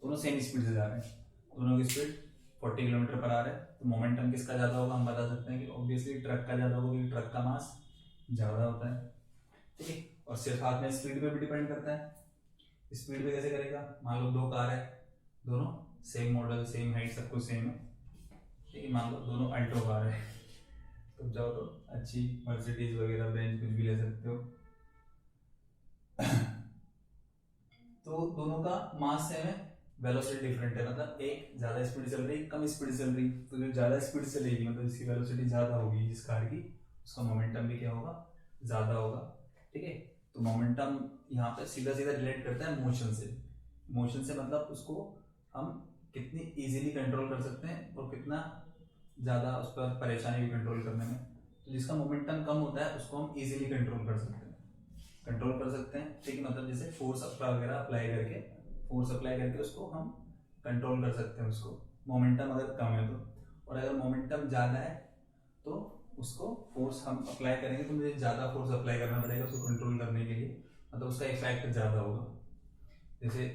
A: दोनों सेम स्पीड से जा रहे हैं, दोनों की स्पीड 40 किलोमीटर पर आ रहा है, तो मोमेंटम किसका ज्यादा होगा? हम बता सकते हैं कि ऑब्वियसली ट्रक का ज्यादा होगा, क्योंकि ट्रक का मास ज्यादा होता है। ठीक है, और सिर्फ हाथ में स्पीड पे भी डिपेंड करता है। स्पीड पे कैसे करेगा? मान लो दो कार है, दोनों सेम मॉडल, सेम हाइट, सब कुछ सेम है, ठीक है, मान लो दोनों अल्टो कार है, तो जाओ तो अच्छी मर्सिडीज वगैरह, बेंज, कुछ भी ले सकते हो। तो दोनों का मास सेम है, वेलोसिटी डिफरेंट है, मतलब एक ज्यादा स्पीड चल रही, कम स्पीड चल रही, तो जो ज्यादा स्पीड चलेगी मतलब इसकी वेलोसिटी ज्यादा होगी जिस कार की, उसका मोमेंटम भी क्या होगा? ज्यादा होगा। ठीक है, तो मोमेंटम यहाँ पे सीधा सीधा रिलेट करता है मोशन से। मोशन से मतलब उसको हम कितनी इजीली कंट्रोल कर सकते हैं और कितना ज्यादा उस पर परेशानी भी कंट्रोल करने में। तो जिसका मोमेंटम कम होता है उसको हम इजीली कंट्रोल कर सकते हैं, ठीक है, मतलब जैसे फोर्स वगैरह अप्लाई करके उसको हम कंट्रोल कर सकते हैं उसको, मोमेंटम अगर कम है तो। और अगर मोमेंटम ज्यादा है तो उसको फोर्स हम अप्लाई करेंगे तो मुझे ज्यादा फोर्स अप्लाई करना पड़ेगा उसको कंट्रोल करने के लिए, मतलब उसका इफेक्ट ज्यादा होगा। जैसे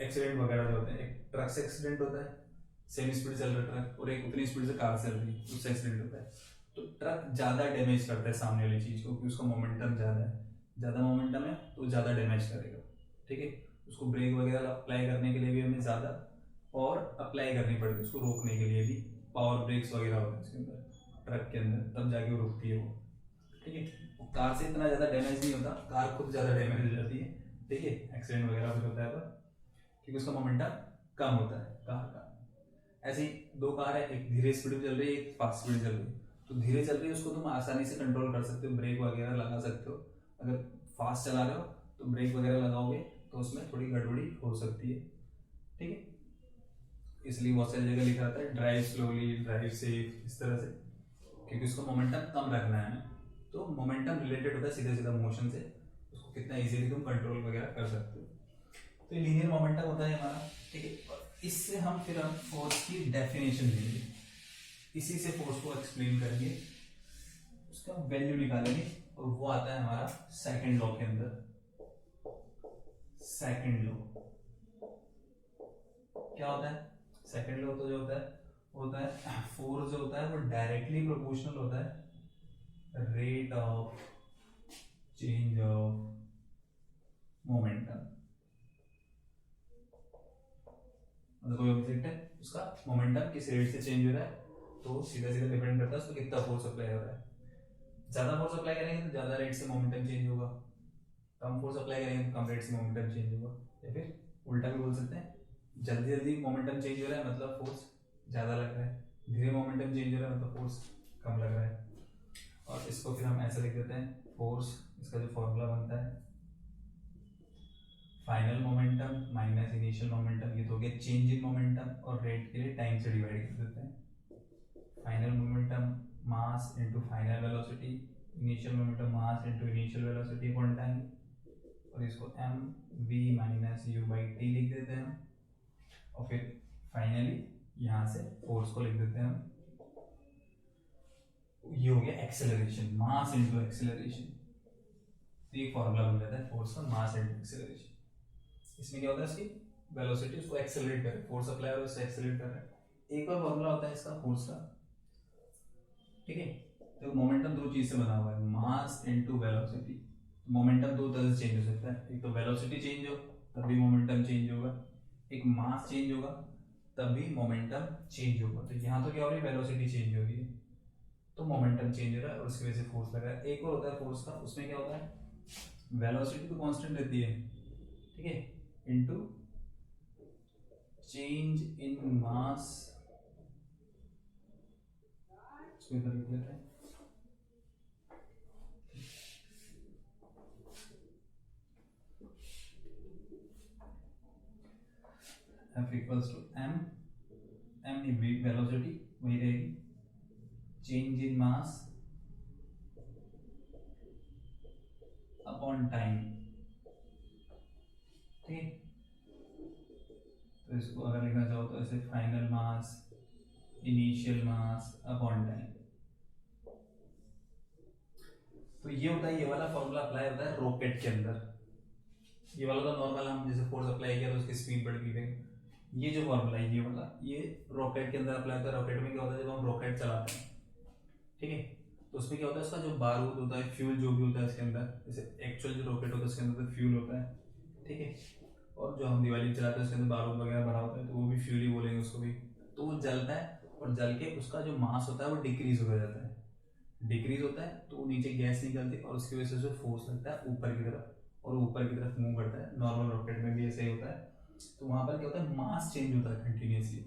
A: एक्सीडेंट वगैरह जो होते हैं, एक ट्रक से एक्सीडेंट होता है, सेम स्पीड चल रहा है ट्रक और एक उतनी स्पीड से कार चल रही है, उससे एक्सीडेंट होता है, तो ट्रक ज्यादा डैमेज करता है सामने वाली चीज को, क्योंकि उसका मोमेंटम ज्यादा है, ज्यादा मोमेंटम है तो ज्यादा डैमेज करेगा। ठीक है, उसको ब्रेक वगैरह अप्लाई करने के लिए भी हमें ज्यादा और अप्लाई करनी पड़ती है उसको रोकने के लिए भी। पावर ब्रेक्स वगैरह होते हैं उसके अंदर, ट्रक के अंदर, तब जाके वो रुकती है वो। ठीक है, कार से इतना ज़्यादा डैमेज नहीं होता, कार खुद ज़्यादा डैमेज हो जाती है। ठीक है, एक्सीडेंट वगैरह कुछ होता है तो, क्योंकि उसका मोमेंटम कम होता है कार का। ऐसे ही दो कार है, एक धीरे स्पीड में चल रही है, एक फास्ट स्पीड चल रही है। तो धीरे चल रही है उसको तुम आसानी से कंट्रोल कर सकते हो, ब्रेक वगैरह लगा सकते हो। अगर फास्ट चला रहे हो तो ब्रेक वगैरह लगाओगे तो उसमें थोड़ी गड़बड़ी हो सकती है। ठीक है, इसलिए बहुत सारी जगह लिखा रहता है ड्राइव स्लोली, ड्राइव सेफ, इस तरह से, क्योंकि उसको मोमेंटम कम रखना है हमें। तो मोमेंटम रिलेटेड होता है सीधा सीधा मोशन से, उसको कितना इजीली तुम कंट्रोल वगैरह कर सकते हो। तो ये लीनियर मोमेंटम होता है हमारा। ठीक है, इससे हम फिर हम फोर्स की डेफिनेशन लेंगे, इसी से फोर्स को एक्सप्लेन करेंगे, उसका वैल्यू निकालेंगे, और वो आता है हमारा सेकंड लॉ के अंदर। सेकंड लॉ क्या होता है? सेकंड लॉ तो जो होता है फोर्स जो होता है वो डायरेक्टली प्रोपोर्शनल होता है rate of change of momentum. मतलब कोई ऑब्जेक्ट है, उसका मोमेंटम किस रेट से चेंज हो रहा है, तो सीधा सीधा डिपेंड करता है उसको कितना फोर्स अप्लाई हो रहा है। ज्यादा फोर्स अप्लाई करेंगे तो ज्यादा रेट से मोमेंटम चेंज होगा, कम फोर्स अप्लाई करेंगे तो कम रेट से मोमेंटम चेंज होगा। या फिर उल्टा भी बोल सकते हैं, जल्दी जल्दी मोमेंटम चेंज हो रहा है मतलब फोर्स ज्यादा लग रहा है, धीरे मोमेंटम चेंज हो रहा है मतलब फोर्स कम लग रहा है। और इसको फिर हम ऐसे लिख देते हैं फोर्स, इसका जो फॉर्मूला बनता है final momentum minus initial momentum, ये तो हो गया चेंज इन मोमेंटम, और रेट के लिए टाइम से डिवाइड कर देते हैं। Final momentum mass into final velocity, initial momentum mass into initial velocity upon time, और इसको M V minus U by T लिख देते हैं। और फिर फाइनली यहाँ से फोर्स को लिख देते हैं हम, ये हो गया एक्सेलरेशन, मास इनटू एक्सेलरेशन। तो ये फॉर्मूला बन जाता है फोर्स का, मास इनटू एक्सेलरेशन। इसमें क्या होता है, इसकी वेलोसिटी उसको एक्सेलरेट कर रहे, फोर्स अप्लाई और उससे एक्सेलरेट कर रहे हैं। एक और फॉर्मूला होता है इसका फोर्स का। ठीक है, तो मोमेंटम दो चीज से बना हुआ है, मास इनटू वेलोसिटी। मोमेंटम दो तरह से चेंज हो सकता है, एक तो वेलोसिटी चेंज हो तब भी मोमेंटम चेंज होगा, एक मास चेंज होगा तब भी मोमेंटम चेंज होगा। तो यहाँ तो क्या हो रही है, वेलोसिटी चेंज हो रही है तो मोमेंटम चेंज हो रहा है और उसकी वजह से फोर्स लग रहा है। एक और होता है फोर्स का, उसमें क्या होता है, वेलोसिटी तो कांस्टेंट रहती है, ठीक है, इनटू चेंज इन मास, इसको इधर लिख लेते हैं, F equals to M, M की वेलोसिटी वही रहेगी, change in mass upon time. ठीक है, तो इसको अगर लिखना चाहो तो ऐसे final mass initial mass upon time. तो ये होता है, ये वाला फॉर्मूला अप्लाई होता है रॉकेट के अंदर। ये वाला तो नॉर्मल हम जैसे फोर्स अप्लाई किया तो उसकी स्पीड बढ़ गई। ये जो फॉर्मूला है ये वाला, ये रॉकेट के अंदर अप्लाई होता है। रॉकेट में क्या होता है, जब हम रॉकेट चलाते हैं, ठीक है, तो उसमें क्या होता है, उसका जो बारूद होता है, फ्यूल जो भी होता है इसके अंदर, जैसे एक्चुअल जो रॉकेट होता है उसके अंदर तो फ्यूल होता है, ठीक है, और जो हम दिवाली चलाते हैं उसके अंदर बारूद वगैरह भरा होता है तो वो भी फ्यूल ही बोलेंगे उसको भी। तो वो जलता है और जल के उसका जो मास होता है वो डिक्रीज हो जाता है, डिक्रीज होता है तो नीचे गैस निकलती है और उसकी वजह से फोर्स लगता है ऊपर की तरफ और ऊपर की तरफ मूव करता है। नॉर्मल रॉकेट में भी ऐसा ही होता है। तो वहां पर क्या होता है, मास चेंज होता है कंटिन्यूसली।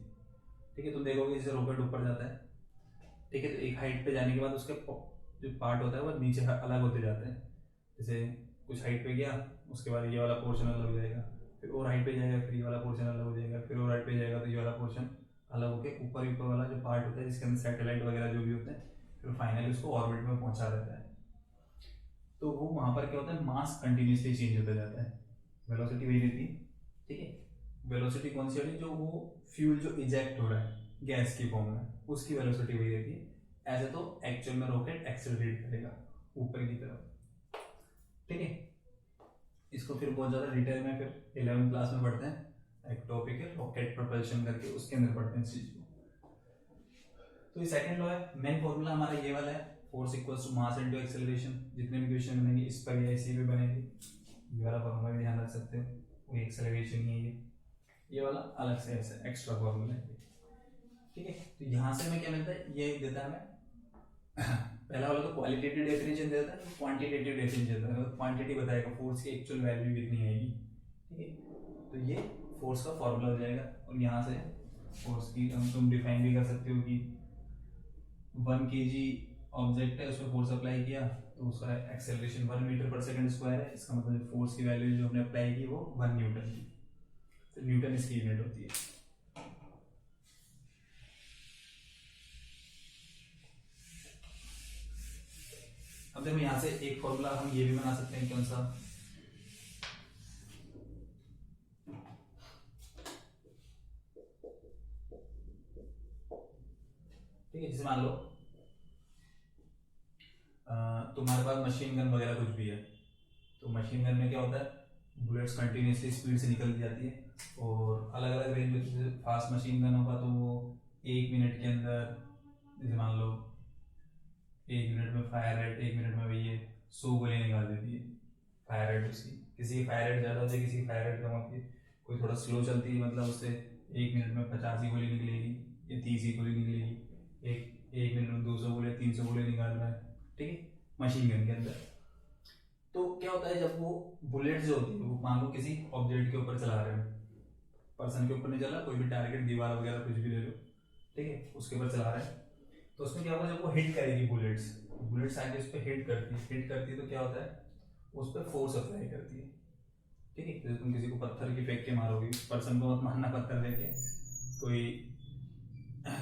A: ठीक है, तो देखोगे जैसे रॉकेट ऊपर जाता है, ठीक है, तो एक हाइट पे जाने के बाद उसके जो पार्ट होता है वो नीचे अलग होते जाते हैं। जैसे कुछ हाइट पे गया, उसके बाद ये वाला पोर्शन अलग हो जाएगा, फिर और हाइट पे जाएगा, फिर ये वाला पोर्शन अलग हो जाएगा, फिर और हाइट पे जाएगा तो ये वाला पोर्शन अलग होकर ऊपर ऊपर वाला जो पार्ट होता है जिसके अंदर सैटेलाइट वगैरह जो भी होते हैं, फिर फाइनली उसको ऑर्बिट में पहुंचा देता है। तो वो वहां पर क्या होता है, मास कंटिन्यूसली चेंज होता जाता है, वेलोसिटी वही रहती है। ठीक है, वेलोसिटी कौन सी वाली, जो वो फ्यूल जो इजेक्ट हो रहा है गैस की फॉर्म में, उसकी वेलोसिटी वही रहती है। ऐसे तो एक्चुअल में रॉकेट एक्सेलरेट करेगा ऊपर की तरफ। ठीक है, इसको फिर बहुत ज्यादा डिटेल में फिर 11वीं क्लास में पढ़ते हैं, एक टॉपिक है रॉकेट प्रोपल्शन करके, उसके अंदर पढ़ते हैं इस चीज को। तो ये सेकंड लॉ है, मेन फॉर्मूला हमारा ये वाला है, force equals to mass into acceleration. जितने भी क्वेश्चन बनेंगे इस पर या इसी पे बनेंगे, ये वाला फॉर्मूला भी ध्यान रख सकते हो, वो एक्सेलरेशन ही है ये। ये वाला अलग से ऐसे एक्स्ट्रा फॉर्मूला है, ठीक है। तो यहाँ से हमें क्या मिलता है, ये देता है हमें पहला वाला तो क्वालिटेटिव डेफिनेशन देता है, क्वांटिटेटिव डेफिनेशन देता है, मतलब क्वांटिटी बताएगा फोर्स की एक्चुअल वैल्यू कितनी आएगी, ठीक है। तो ये फोर्स का फॉर्मूला हो जाएगा। और यहाँ से फोर्स की तुम डिफाइन भी कर सकते हो कि 1 kg ऑब्जेक्ट है, उसमें फोर्स अप्लाई किया तो उसका acceleration 1 metre per second square है, इसका मतलब फोर्स की वैल्यू जो हमने अप्लाई की वो 1 न्यूटन की, तो न्यूटन इसकी यूनिट होती है। अब देखो यहाँ से एक फॉर्मूला हम ये भी बना सकते हैं, कौन सा, ठीक है। जैसे मान लो तुम्हारे पास मशीन गन वगैरह कुछ भी है, तो मशीन गन में क्या होता है, बुलेट्स कंटिन्यूसली स्पीड से निकल जाती है और अलग अलग रेंज में। जैसे फास्ट मशीन गन होगा तो वो 1 मिनट के अंदर, जैसे मान लो 1 मिनट में फायर रेट, 1 मिनट में भैया 100 गोलियां निकाल देती है फायर रेट उसकी। किसी की फायर रेट ज़्यादा होती है, किसी की फायर रेट कम होती है, कोई थोड़ा स्लो चलती है, मतलब उससे 1 मिनट में 50 ही गोली निकलेगी या 30 ही गोली निकलेगी, एक मिनट में 200 गोली 300 गोली निकाल रहा है, ठीक है, मशीन गन के अंदर। तो क्या होता है, जब वो बुलेट जो होती है वो मान लो किसी ऑब्जेक्ट के ऊपर चला रहे हो, पर्सन के ऊपर नहीं चला, कोई भी टारगेट दीवार वगैरह कुछ भी ले लो, ठीक है, उसके ऊपर चला रहे हैं, तो उसमें क्या होगा, जब वो हिट करेगी बुलेट्स आके उस पर हिट करती है तो क्या होता है, उस पर फोर्स अप्लाई करती है, ठीक है। जैसे तुम किसी को पत्थर की फेंक के मारोगे, पर्सन को मत मारना पत्थर देके, कोई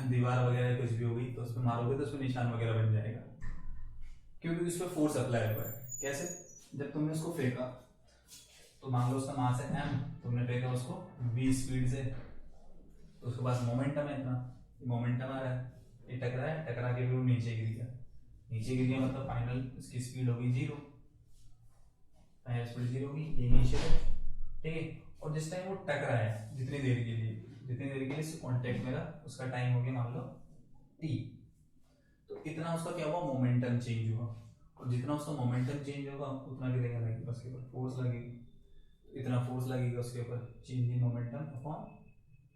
A: दीवार वगैरह कुछ भी होगी तो उस पर मारोगे तो उस पर निशान वगैरह बन जाएगा, क्योंकि उस पर फोर्स अप्लाई हुआ है। कैसे, जब तुमने उसको फेंका तो मान लो उसका मास है m, तुमने फेंका उसको v स्पीड से, तो उसके पास मोमेंटम है इतना, मोमेंटम आ रहा है, ये टकराया, टकरा के फिर वो नीचे गिर गया, मतलब फाइनल इसकी स्पीड होगी 0, फाइनल स्पीड 0 होगी, ये इनिशियल है, ठीक है। और जिस टाइम वो टकराया, जितनी देर के लिए इससे कांटेक्ट में रहा, उसका टाइम हो गया मान लो t, तो इतना उसका क्या हुआ, मोमेंटम चेंज हुआ, और जितना उसका मोमेंटम चेंज होगा उतना कितना लगेगा उसके ऊपर, फोर्स लगेगी, तो इतना फोर्स लगेगा उसके ऊपर, change in momentum upon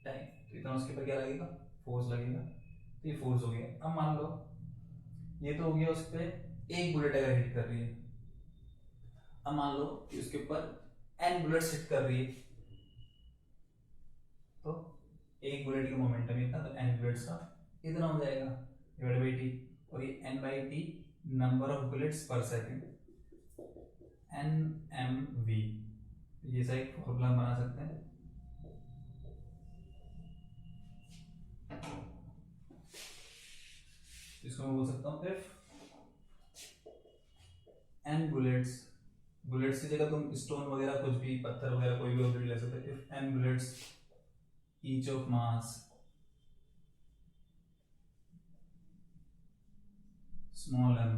A: time, तो इतना उसके ऊपर क्या लगेगा, फोर्स लगेगा, तो ये फोर्स हो गया। अब मान लो ये तो हो गया, उस पर एक बुलेट अगर हिट कर रही है, अब मान लो कि उसके ऊपर n बुलेट्स हिट कर रही है, तो एक बुलेट का मोमेंटम इतना, तो n बुलेट्स का इतना हो जाएगा डिवाइड बाई t, और ये n by t number of bullets पर सेकंड, nmv, ये सा एक फॉर्मूला बना सकते हैं। इसको मैं बोल सकता हूँ इफ n बुलेट्स की जगह तुम स्टोन वगैरह कुछ भी, पत्थर वगैरह कोई भी ऑब्जेक्ट ले सकते हो, if n bullets each of mass small m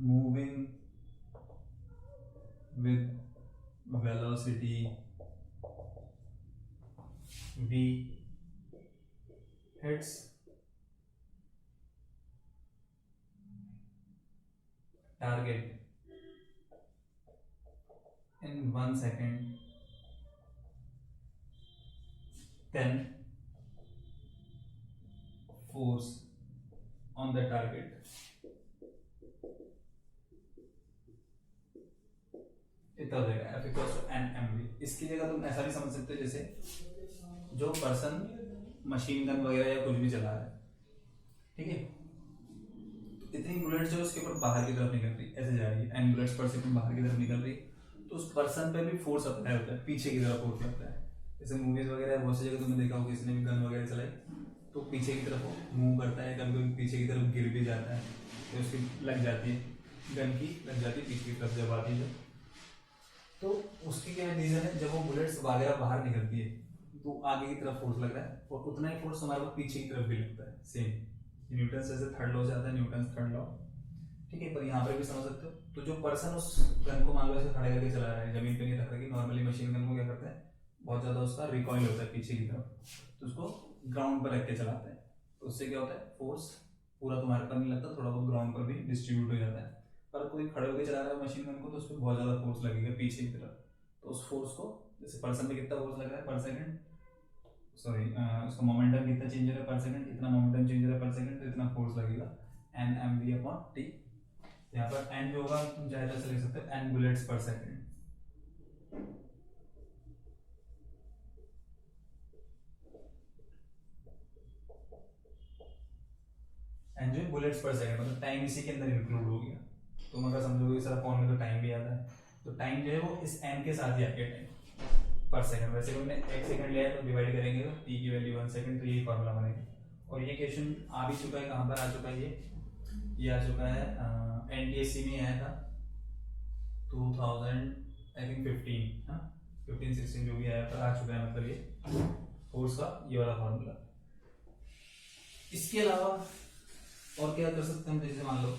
A: moving with velocity v hits target in 1 second, then force on the target इतना हो जाएगा F equals to NMV। इसकी जगह तुम ऐसा भी समझ सकते हो, जैसे जो पर्सन मशीन गन वगैरह या कुछ भी चला रहा है, ठीक है, तो इतनी बुलेट जो उसके ऊपर बाहर की तरफ निकल रही, ऐसे जा रही है, n बुलेट्स पर सेकंड बाहर की तरफ निकल रही, तो उस पर्सन पे भी फोर्स अप्लाई होता है, पीछे की तरफ फोर्स लगता है। जैसे मूवीज वगैरह बहुत सी जगह तुमने देखा होगा, किसी ने भी गन वगैरह चलाई तो पीछे की तरफ मूव करता है, कभी कभी पीछे की तरफ गिर भी जाता है, तो उसकी लग जाती है, गन की लग जाती है पीछे की तरफ जब आती है, तो उसकी क्या रीजन है, जब वो बुलेट्स वगैरह बाहर निकलती है तो आगे की तरफ फोर्स लग रहा है, और उतना ही फोर्स हमारे को पीछे की तरफ भी लगता है, सेम न्यूटन से थर्ड लॉ से आता है, न्यूटन थर्ड लॉ, ठीक है। पर यहाँ पर भी समझ सकते हो, तो जो पर्सन उस गन को मान लो ऐसे खड़े करके चला रहा है, जमीन पे नहीं रख रहा है, नॉर्मली मशीन गन को क्या करता है, बहुत ज्यादा उसका रिकॉइल होता है पीछे की तरफ, तो उसको ग्राउंड पर रख के चलाते हैं, तो उससे क्या होता है, फोर्स पूरा तुम्हारे पर नहीं लगता, थोड़ा बहुत ग्राउंड पर भी डिस्ट्रीब्यूट हो जाता है। पर कोई खड़े होकर चला रहा है मशीन गन को, तो उस पर बहुत ज्यादा फोर्स लगेगा पीछे की तरफ, तो उस फोर्स को जैसे पर्सन पे कितना फोर्स लग रहा है पर सेकंड, सॉरी उसका मोमेंटम कितना चेंज हो रहा है पर सेकंड, इतना मोमेंटम चेंज हो रहा है पर सेकंड, तो इतना फोर्स लगेगा N M V upon T. यहाँ पर एन जो होगा तुम चाहे तो ऐसे लिख सकते हो एन बुलेट्स पर सेकंड। एन जो बुलेट्स पर सेकंड मतलब टाइम इसी के अंदर इंक्लूड हो गया। तुम अगर समझोगे इस तरह फॉर्म में तो टाइम भी आता है, तो टाइम जो है वो इस एन के साथ ही आ गया टाइम पर सेकंड। वैसे हमने 1 सेकंड लिया है तो डिवाइड करेंगे तो टी की वैल्यू 1 सेकंड, तो यही फॉर्मूला बनेगा। और ये क्वेश्चन आ भी चुका है, कहाँ पर आ चुका है ये आ चुका है एनटीएससी में आया था 2015 हाँ 15-16 जो भी आया था आ चुका है, मतलब ये फोर्स का ये वाला फॉर्मूला। इसके अलावा और क्या कर सकते हैं, जैसे मान लो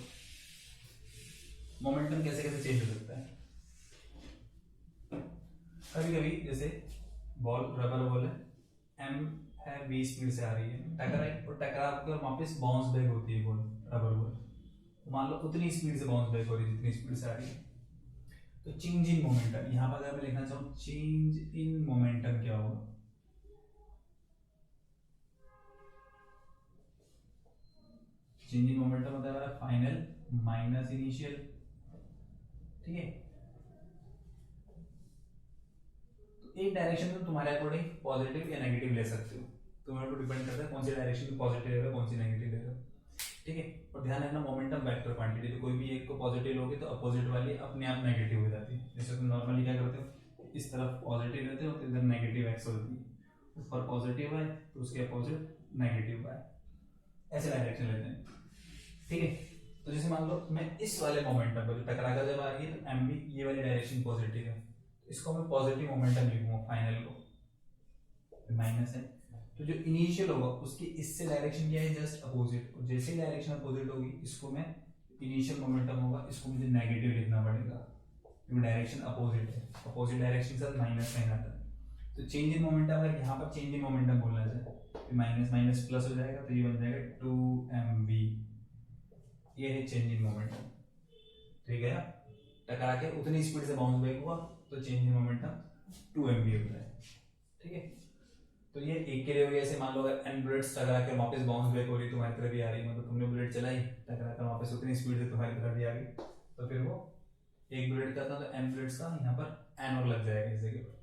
A: मोमेंटम कैसे कैसे चेंज हो सकता है। कभी कभी जैसे बॉल रबर बॉल है, एम है v स्पीड से आ रही है, टकराई और टकरा कर वापस बाउंस बैक होती है बॉल रबर बॉल, मान लो उतनी स्पीड से बाउंस बैक हो रही है जितनी स्पीड से आ रही है। तो चेंज इन मोमेंटम, यहाँ पर अगर मैं लिखना चाहूँ चेंज इन मोमेंटम क्या होगा, चेंज इन मोमेंटम होता है हमारा फाइनल माइनस इनिशियल, ठीक है। तो एक डायरेक्शन में तुम्हारे अकॉर्डिंग पॉजिटिव या नेगेटिव ले सकते हो, तुम्हारे ऊपर डिपेंड करता है कौन सी डायरेक्शन में पॉजिटिव ले रहे हो कौन सी नेगेटिव ले रहे हो, ठीक है। और ध्यान रखना मोमेंटम वेक्टर क्वांटिटी, तो कोई भी एक को पॉजिटिव लोगे तो अपोजिट वाली अपने आप नेगेटिव हो जाती है। जैसे तुम नॉर्मली क्या करते हो, इस तरफ पॉजिटिव लेते हो तो इधर नेगेटिव एक्स होती है, ऊपर पॉजिटिव है तो उसके अपोजिट नेगेटिव वाई, ऐसे डायरेक्शन लेते हैं, ठीक है। तो जैसे मान लो मैं इस वाले मोमेंटम को जो टकरा कर जब आ रही है तो एम बी ये वाली डायरेक्शन पॉजिटिव है, तो इसको मैं पॉजिटिव मोमेंटम लिखूंगा, फाइनल को माइनस है। तो जो इनिशियल होगा उसकी इससे डायरेक्शन क्या है जस्ट अपोजिट, और जैसे ही डायरेक्शन अपोजिट होगी इसको मैं इनिशियल मोमेंटम होगा इसको मुझे नेगेटिव लिखना पड़ेगा क्योंकि डायरेक्शन अपोजिट है, अपोजिट डायरेक्शन के साथ माइनस साइन आता है। तो चेंज इन मोमेंटम अगर यहाँ पर चेंज इन मोमेंटम बोलना चाहे तो माइनस माइनस प्लस हो जाएगा, तो ये बन जाएगा 2mv, ये है चेंज इन मोमेंटम, ठीक है। टकरा के उतनी स्पीड से बाउंस बैक हुआ तो चेंज इन मोमेंटम 2mv होता है, ठीक है। तो ये एक के लिए हो गया, ऐसे मान लो अगर एन बुलेट्स टकरा के वापस बाउंस बैक हो रही तुम्हारी तरफ भी आ रही, मतलब तुमने बुलेट चलाई टकरा कर वापस उतनी स्पीड से तुम्हारी तरफ भी आ गई, तो फिर वो एक बुलेट का था तो एन बुलेट्स का यहाँ पर एन और लग जाएगा इस जगह पर,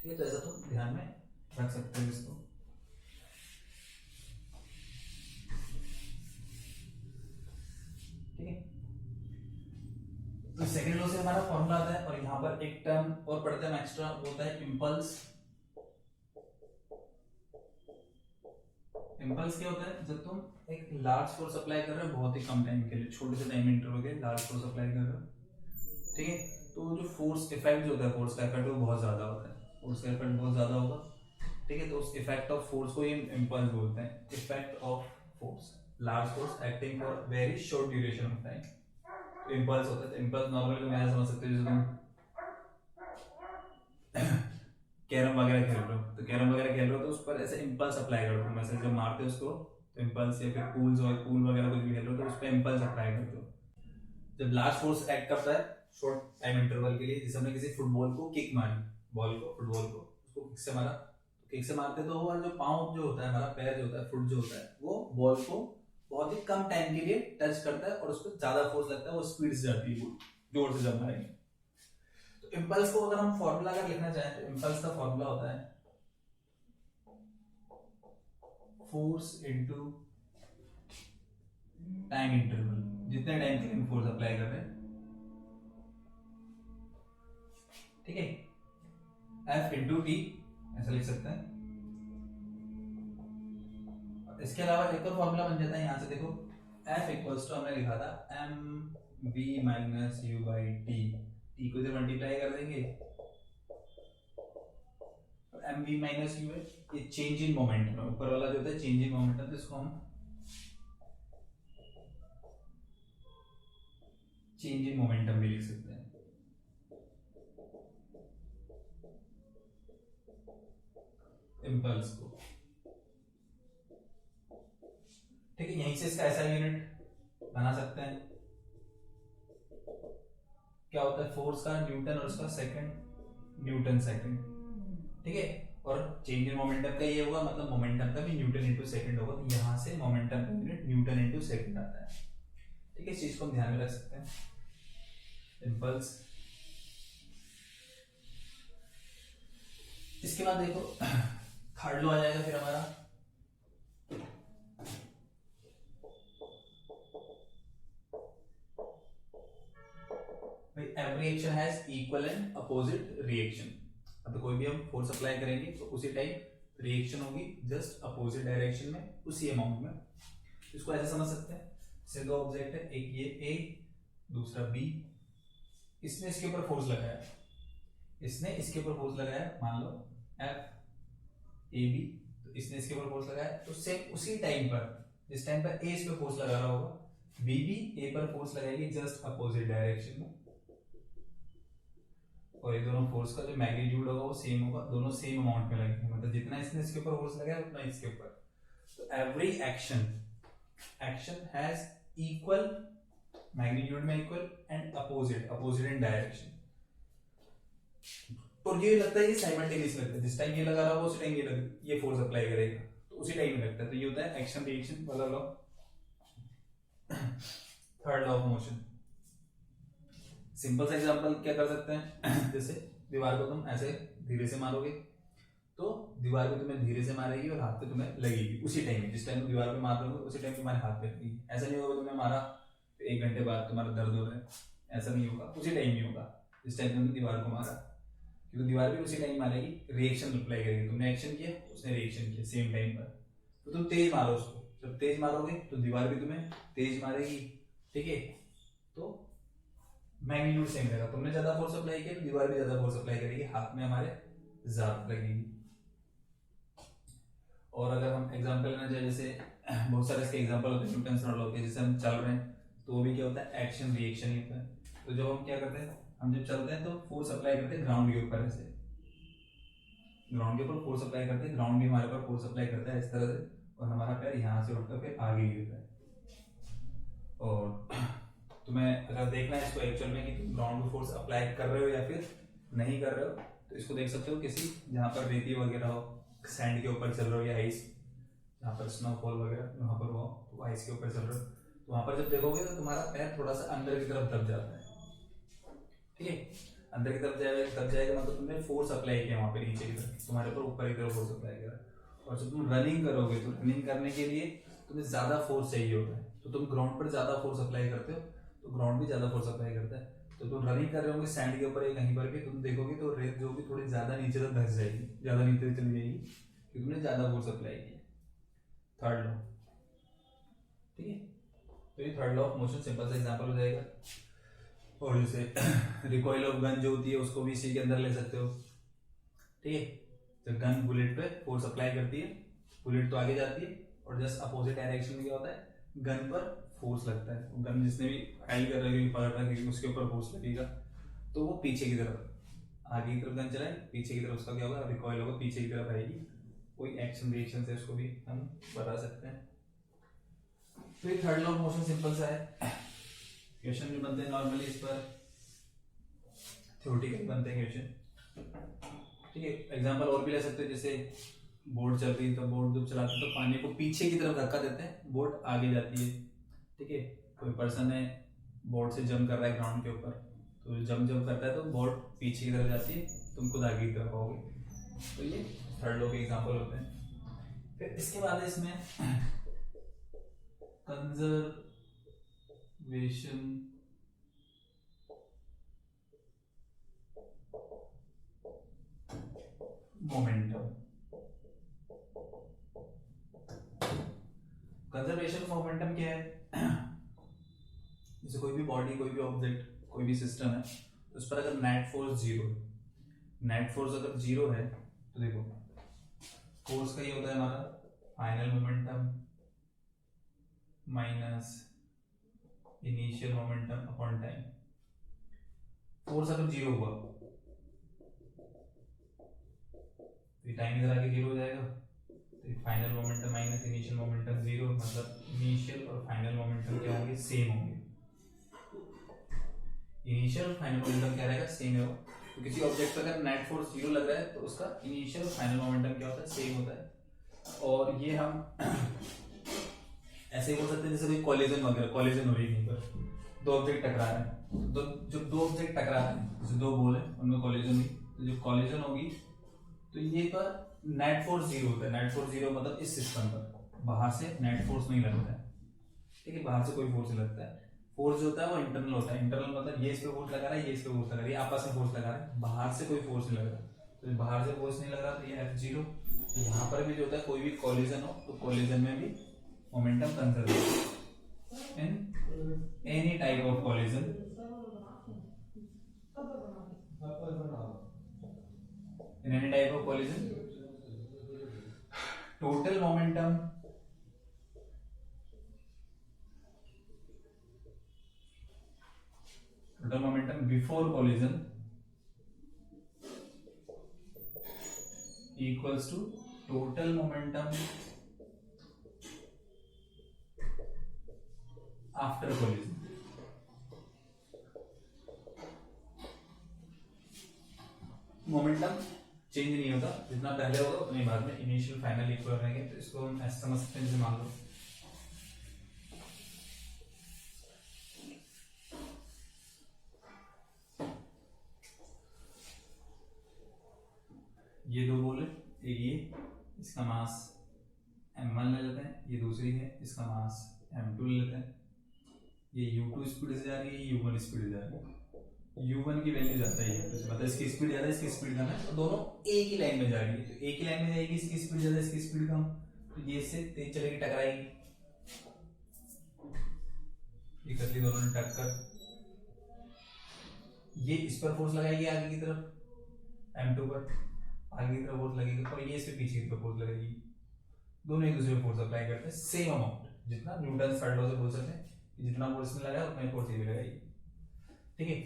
A: ठीक है। तो ऐसा तुम ध्यान में रख सकते हो इसको, ठीक है। तो सेकंड लॉ से हमारा फॉर्मूला आता है, और यहाँ पर एक टर्म और पढ़ते हैं एक्स्ट्रा, होता है इम्पल्स। इम्पल्स क्या होता है, जब तुम एक लार्ज फोर्स अप्लाई कर रहे हो बहुत ही कम टाइम के लिए, छोटे से टाइम इंटरवल के लार्ज फोर्स अप्लाई कर रहे हो, ठीक है। तो जो फोर्स इफेक्ट जो होता है, फोर्स का इफेक्ट वो बहुत ज्यादा होता है, फोर्स का इफेक्ट बहुत ज्यादा होगा, ठीक है। तो उस इफेक्ट ऑफ फोर्स को ये इम्पल्स बोलते हैं, effect of force, large force acting for very short duration of time, तो इम्पल्स होता है। तो इम्पल्स नॉर्मली तुम ऐसा समझ सकते हो, जैसे तुम कैरम वगैरह खेल रहे हो, तो कैरम वगैरह खेल रहे हो तो उस पर ऐसे इम्पल्स अप्लाई कर दो, ऐसे जब मारते हो उसको तो इम्पल्स, या फिर पूल वगैरह कुछ भी खेल रहे हो तो उस पर इम्पल्स अप्लाई कर दो। जब लार्ज फोर्स एक्ट करता है शॉर्ट टाइम इंटरवल के लिए, जैसे हमने किसी फुटबॉल को किक मारी, बॉल को फुटबॉल को उसको किक से मारा, किक से मारते तो वो जो पाँव जो होता है हमारा, पैर जो होता है, फुट जो होता है, वो बॉल को बहुत ही कम टाइम के लिए टच करता है और उस पर ज्यादा फोर्स लगता है, वो स्पीड से जाती है, जोर से जब मारेंगे। तो इम्पल्स को अगर हम फॉर्मूला अगर लिखना चाहें तो इम्पल्स का फॉर्मूला होता है फोर्स इनटू टाइम इंटरवल, जितने टाइम के लिए फोर्स अप्लाई कर रहे हैं, ठीक है। F इंटू टी ऐसा लिख सकते हैं। इसके अलावा एक और फॉर्मूला बन जाता है, यहां से देखो F इक्वल्स टू हमने लिखा था mv minus u by T, T को इधर मल्टीप्लाई कर देंगे, mv माइनस u है ये चेंज इन मोमेंटम, ऊपर वाला जो होता है चेंज इन मोमेंटम, तो इसको हम चेंज इन मोमेंटम भी लिख सकते हैं, इम्पल्स को, ठीक है। यहीं से इसका ऐसा यूनिट बना सकते हैं, क्या होता है फोर्स का न्यूटन और उसका सेकंड न्यूटन सेकंड, ठीक है। और चेंज इन मोमेंटम का ये होगा, मतलब मोमेंटम का भी न्यूटन इंटू सेकंड होगा, तो यहाँ से मोमेंटम का यूनिट न्यूटन इंटू सेकंड आता है, ठीक है। इस चीज को हम ध्यान में रख सकते हैं। इम्पल्स, इसके बाद देखो थर्ड लॉ आ जाएगा फिर हमारा, every action has equal and opposite reaction. अब तो कोई भी हम फोर्स अप्लाई करेंगे तो उसी टाइम रिएक्शन होगी, जस्ट अपोजिट डायरेक्शन में, उसी अमाउंट में। इसको ऐसे समझ सकते हैं, जैसे दो ऑब्जेक्ट है, एक ये ए, दूसरा बी। इसने इसके ऊपर फोर्स लगाया, इसने इसके ऊपर फोर्स लगाया, मान लो एफ ए बी, तो इसने इसके ऊपर फोर्स लगाया, तो सेम उसी टाइम पर, जिस टाइम पर ए इस पे फोर्स लगा रहा होगा, बी भी ए पर फोर्स लगाएगी, जस्ट अपोजिट डायरेक्शन में। और ये दोनों फोर्स का जो मैग्नीट्यूड होगा वो सेम होगा, दोनों सेम अमाउंट में लगेंगे, मतलब जितना इसने इसके ऊपर फोर्स लगाया उतना इसके ऊपर। तो every action has equal magnitude में, equal and opposite in direction. और ये लगता है कि साइमल्टेनियस लगता है, जिस टाइम ये लगा रहा होगा उसी टाइम ये फोर्स अप्लाई करेगा, तो उसी टाइम में लगता है। तो ये होता है एक्शन रिएक्शन वाला law, third law of motion. Simple सा एग्जांपल क्या कर सकते हैं, जैसे दीवार को तुम ऐसे धीरे से मारोगे, तो दीवार को तुम्हें धीरे से मारेगी और हाथ पे तुम्हें लगेगी उसी टाइम में, जिस टाइम तुम दीवार पे मार रहे हो उसी टाइम तुम्हारे हाथ पे लगेगी। ऐसा नहीं होगा तुमने मारा तो 1 घंटे बाद तुम्हारा दर्द हो रहा है, ऐसा नहीं होगा, उसी टाइम ही होगा जिस टाइम तुमने दीवार को मारा, क्योंकि दीवार भी उसी टाइम मारेगी, रिएक्शन अप्लाई करेगी। तुमने एक्शन किया, उसने रिएक्शन किया सेम टाइम पर। तो तुम तेज मारो उसको, जब तेज मारोगे तो दीवार भी तुम्हें तेज मारेगी, ठीक है। तो मैग्नीट्यूड सेम रहेगा, तुमने ज्यादा फोर्स अप्लाई किया तो दीवार भी ज्यादा फोर्स अप्लाई करेगी, हाथ में हमारे ज्यादा लगेगी। और अगर हम एग्जांपल लेना चाहे, जैसे बहुत सारे इसके एग्जांपल होते हैं न्यूटन्स लॉ के, जैसे हम चल रहे हैं तो वो भी क्या होता है, एक्शन रिएक्शन ही होता है। तो जब हम क्या करते हैं, हम जब चलते हैं तो फोर्स अप्लाई करते हैं ग्राउंड के ऊपर, ऐसे ग्राउंड के ऊपर फोर्स अप्लाई करते हैं, ग्राउंड भी हमारे ऊपर फोर्स अप्लाई करता है इस तरह से, और हमारा पैर यहाँ से उठकर फिर आगे गिरता है। और तुम्हें अगर देखना है इसको एक्चुअल में कि तुम ग्राउंड पे फोर्स अप्लाई कर रहे हो या फिर नहीं कर रहे हो, तो इसको देख सकते हो किसी जहाँ पर रेती वगैरह हो, सैंड के ऊपर चल रहे हो, या आइस, जहाँ पर स्नोफॉल वगैरह वहाँ पर हो, तो आइस के ऊपर चल रहे हो, तो वहाँ पर जब देखोगे तो तुम्हारा पैर थोड़ा सा अंदर की तरफ दब जाता है, ठीक है। अंदर की तरफ जाएगा, दब जाएगा, मतलब तुमने फोर्स अप्लाई किया वहाँ पे नीचे की तरफ, तुम्हारे ऊपर ऊपर की तरफ फोर्स अप्लाई करा। और जब तुम रनिंग करोगे तो रनिंग करने के लिए तुम्हें ज्यादा फोर्स चाहिए होता है, तो तुम ग्राउंड पर ज्यादा फोर्स अप्लाई करते हो, तो ग्राउंड भी ज्यादा फोर्स अप्लाई करता है। तो तुम रनिंग कर रहे होंगे सैंड के ऊपर या कहीं पर भी, तुम देखोगे तो रेत जो भी थोड़ी ज्यादा नीचे तक धंस जाएगी, ज्यादा नीचे चली जाएगी, क्योंकि तुमने ज्यादा फोर्स अप्लाई किया। थर्ड लॉ, ठीक है। तो ये third law of motion simple सा एग्जांपल हो जाएगा। और जैसे रिकॉइल ऑफ गन जो होती है उसको भी इसी के अंदर ले सकते हो, ठीक है। जब गन बुलेट पे फोर्स अप्लाई करती है, बुलेट तो आगे जाती है, और जस्ट अपोजिट डायरेक्शन में क्या होता है, गन पर फोर्स लगता है। गन जिसने भी फाइल कर रहा है, पकड़ रहा है, उसके ऊपर फोर्स लगेगा, तो वो पीछे की तरफ, आगे की तरफ गन चलाए, पीछे की तरफ उसका क्या होगा, रिकॉइल होगा, पीछे की तरफ आएगी। कोई एक्शन रिएक्शन से उसको भी हम बता सकते हैं। तो ये third law of motion simple सा है। क्वेश्चन भी बनते हैं नॉर्मली इस पर, थ्योरेटिकल बनते हैं क्वेश्चन, ठीक है। एग्जांपल और भी ले सकते हैं, जैसे बोट चल रही है तो बोट जब चलाते हैं तो पानी को पीछे की तरफ धक्का देते हैं, बोट आगे जाती है, ठीक है। कोई पर्सन है बोट से जंप कर रहा है ग्राउंड के ऊपर, तो जंप करता है तो बोट पीछे की तरफ जाती है, तुम खुद आगे की तरफ आओगे। तो ये थर्ड लॉ के एग्जांपल होते हैं। फिर इसके बाद इसमें कंजर्वेशन मोमेंटम। कंजर्वेशन मोमेंटम क्या है, जैसे कोई भी बॉडी, कोई भी ऑब्जेक्ट, कोई भी सिस्टम है, उस पर अगर नेट फोर्स जीरो है, नेट फोर्स अगर जीरो है, तो देखो फोर्स का ये होता है हमारा final momentum minus initial momentum upon time. Force अगर जीरो हुआ तो टाइम इधर आके जीरो हो जाएगा, तो final momentum minus initial momentum zero, मतलब इनिशियल और फाइनल मोमेंटम क्या होंगे, सेम होंगे। इनिशियल और फाइनल मोमेंटम क्या रहेगा, सेम होगा, तो किसी ऑब्जेक्ट पर अगर नेट फोर्स 0 लग रहा है तो उसका इनिशियल और फाइनल मोमेंटम क्या होता है, सेम होता है। और ये हम ऐसे ही बोल सकते हैं जैसे कोई कॉलिजन वगैरह, कॉलिजन हो रही है कहीं पर, दो ऑब्जेक्ट टकरा रहे हैं, तो जब दो ऑब्जेक्ट टकरा रहे हैं, जैसे दो बॉल है उनमें कॉलिजन हुई, तो जब कॉलिजन होगी तो ये पर नेट फोर्स 0 होता है। नेट फोर्स 0 मतलब इस सिस्टम पर बाहर से नेट फोर्स नहीं लगता है, ठीक है, बाहर से कोई फोर्स नहीं लगता है। फोर्स जो होता है वो इंटरनल होता है। इंटरनल मतलब ये इस पे फोर्स लगा रहा है, ये इस पे फोर्स लगा रहा है, ये आपस में फोर्स लगा रहा है, बाहर से कोई फोर्स नहीं लग रहा। तो बाहर से फोर्स नहीं लग रहा तो ये F0। तो यहाँ पर भी जो होता है कोई भी कॉलिजन हो तो कॉलिजन में भी मोमेंटम कंजर्व होता है in any type of collision. In any type of collision, total momentum before collision equals to total momentum after collision। Momentum change नहीं होता, जितना पहले होगा उतनी बाद में इनिशियल फाइनल इक्वल रहेंगे। तो इसको हम ऐसे समझ सकते हैं, जैसे मान लो ये दो बॉल है, एक ये, इसका मास m1 ले लेते हैं, ये दूसरी है, इसका मास m2 ले लेते हैं। ये u2 स्पीड से जा रही है, u1 स्पीड से जा रही है। u1 की वैल्यू जाता है तो मतलब इसकी स्पीड ज्यादा है, इसकी स्पीड कम है, तो दोनों एक ही लाइन में जा रही है। तो एक ही लाइन में जाएगी, इसकी स्पीड ज्यादा, इसकी स्पीड कम, तो ये इससे तेज चलेगी, टकराएगी। ये कर ली दोनों ने टक्कर, ये इस पर फोर्स लगाएगी आगे की तरफ m2 पर, आगे की तरफ फोर्स लगेगी, और ये इस पे पीछे की तरफ फोर्स लगेगी। दोनों एक दूसरे पे फोर्स अप्लाई करते हैं सेम अमाउंट, जितना न्यूटन थर्ड लॉ से बोल सकते हैं कि जितना फोर्स में लगाया उतना ही फोर्स ये भी लगाएगी, ठीक है।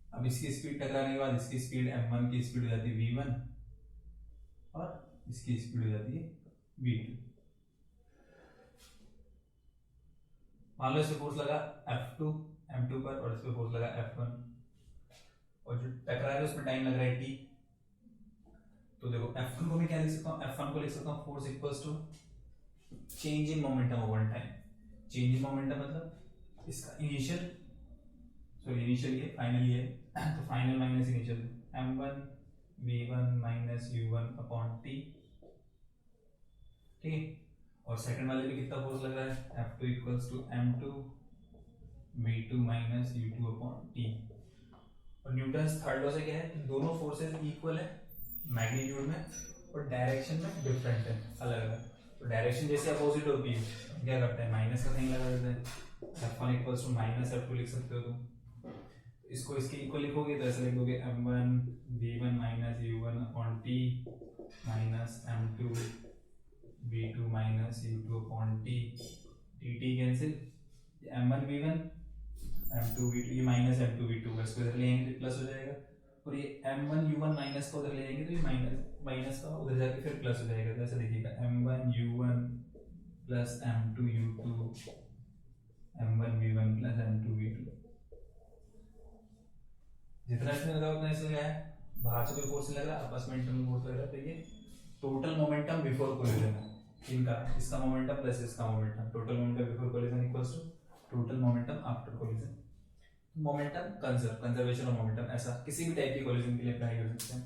A: अब इसकी स्पीड टकराने के बाद इसकी स्पीड m1 की स्पीड हो जाती है v1 और इसकी स्पीड हो जाती है v2। मान लो इस पे फोर्स लगा F2 m2 पर और इस पे फोर्स लगा F1, और जो टकरा है उसमें टाइम लग रहा है t। तो देखो F1 को मैं क्या लिख सकता हूँ, F1 को लिख सकता हूँ force equals to change in momentum over time. Change in momentum मतलब इसका इनिशियल, सॉरी इनिशियल ये, फाइनल ये, तो final minus initial, m1 v1 minus u1 upon t, ठीक है। और सेकंड वाले में कितना फोर्स लग रहा है, F2 equals to m2 v2 minus u2 upon t। और न्यूटन्स थर्ड लॉ से क्या है कि दोनों फोर्सेस इक्वल है मैग्नीट्यूड में और डायरेक्शन में डिफरेंट है, अलग अलग। तो डायरेक्शन जैसे अपोजिट होती है, क्या करते हैं, माइनस का साइन लगा देते हैं, F1 equals to minus F2 लिख सकते हो तुम। इसको इसके इक्वल लिखोगे तो ऐसे लिखोगे m1 v1 minus u1 upon t minus m2 v2 minus u2 upon t, dt cancel, m1 v1 m2 v2, ये माइनस m2 v2 इसको इधर ले आएंगे तो प्लस हो जाएगा, और ये m1 u1 माइनस को उधर ले आएंगे तो ये माइनस माइनस का उधर जाके फिर प्लस हो जाएगा। तो ऐसे देखिएगा m1 u1 plus m2 u2 m1 v1 plus m2 v2, जितना इसमें लगा उतना इसमें क्या है, बाहर से कोई फोर्स लग रहा है, आपस में इंटरनल फोर्स लग रहा है। तो ये टोटल मोमेंटम बिफोर कोलिजन है इनका, इसका मोमेंटम प्लस इसका momentum, total momentum before collision equals to total momentum after collision. Momentum conservation of momentum ऐसा किसी भी टाइप की कोलिजन के लिए अप्लाई कर सकते हैं।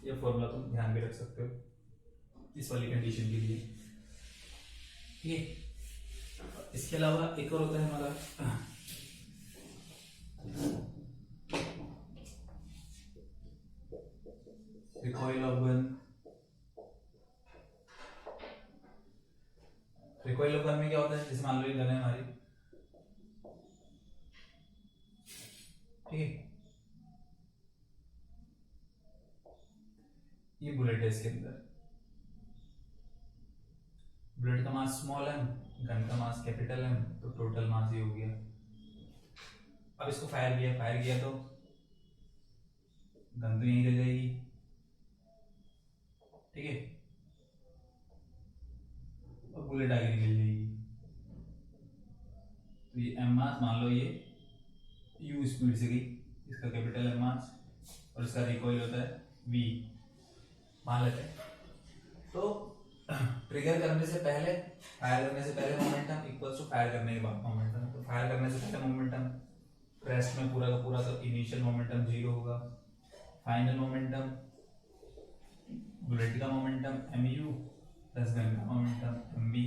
A: ये फॉर्मूला तुम ध्यान में रख सकते हो इस वाली कंडीशन के लिए, ठीक है। इसके अलावा एक और होता है हमारा recoil of gun. Recoil of gun में क्या होता है, जैसे मान लो ये गन है हमारी, ठीक है, ये बुलेट है, इसके अंदर बुलेट का मास स्मॉल m, गन का मास कैपिटल M, तो टोटल मास ये हो गया। अब इसको फायर किया तो गन तो यहीं रह जाएगी, ठीक है, और बुलेट आगे निकल जाएगी। तो ये m मास मान लो ये u स्पीड से गई, इसका कैपिटल है मास और इसका रिकॉइल होता है v, मान लेते हैं। तो ट्रिगर करने से पहले, फायर करने से पहले मोमेंटम इक्वल्स टू फायर करने के बाद मोमेंटम। तो फायर करने से पहले मोमेंटम रेस्ट में पूरा का पूरा, तो इनिशियल मोमेंटम 0 होगा, फाइनल मोमेंटम बुलेट का मोमेंटम mu प्लस गन का मोमेंटम mv,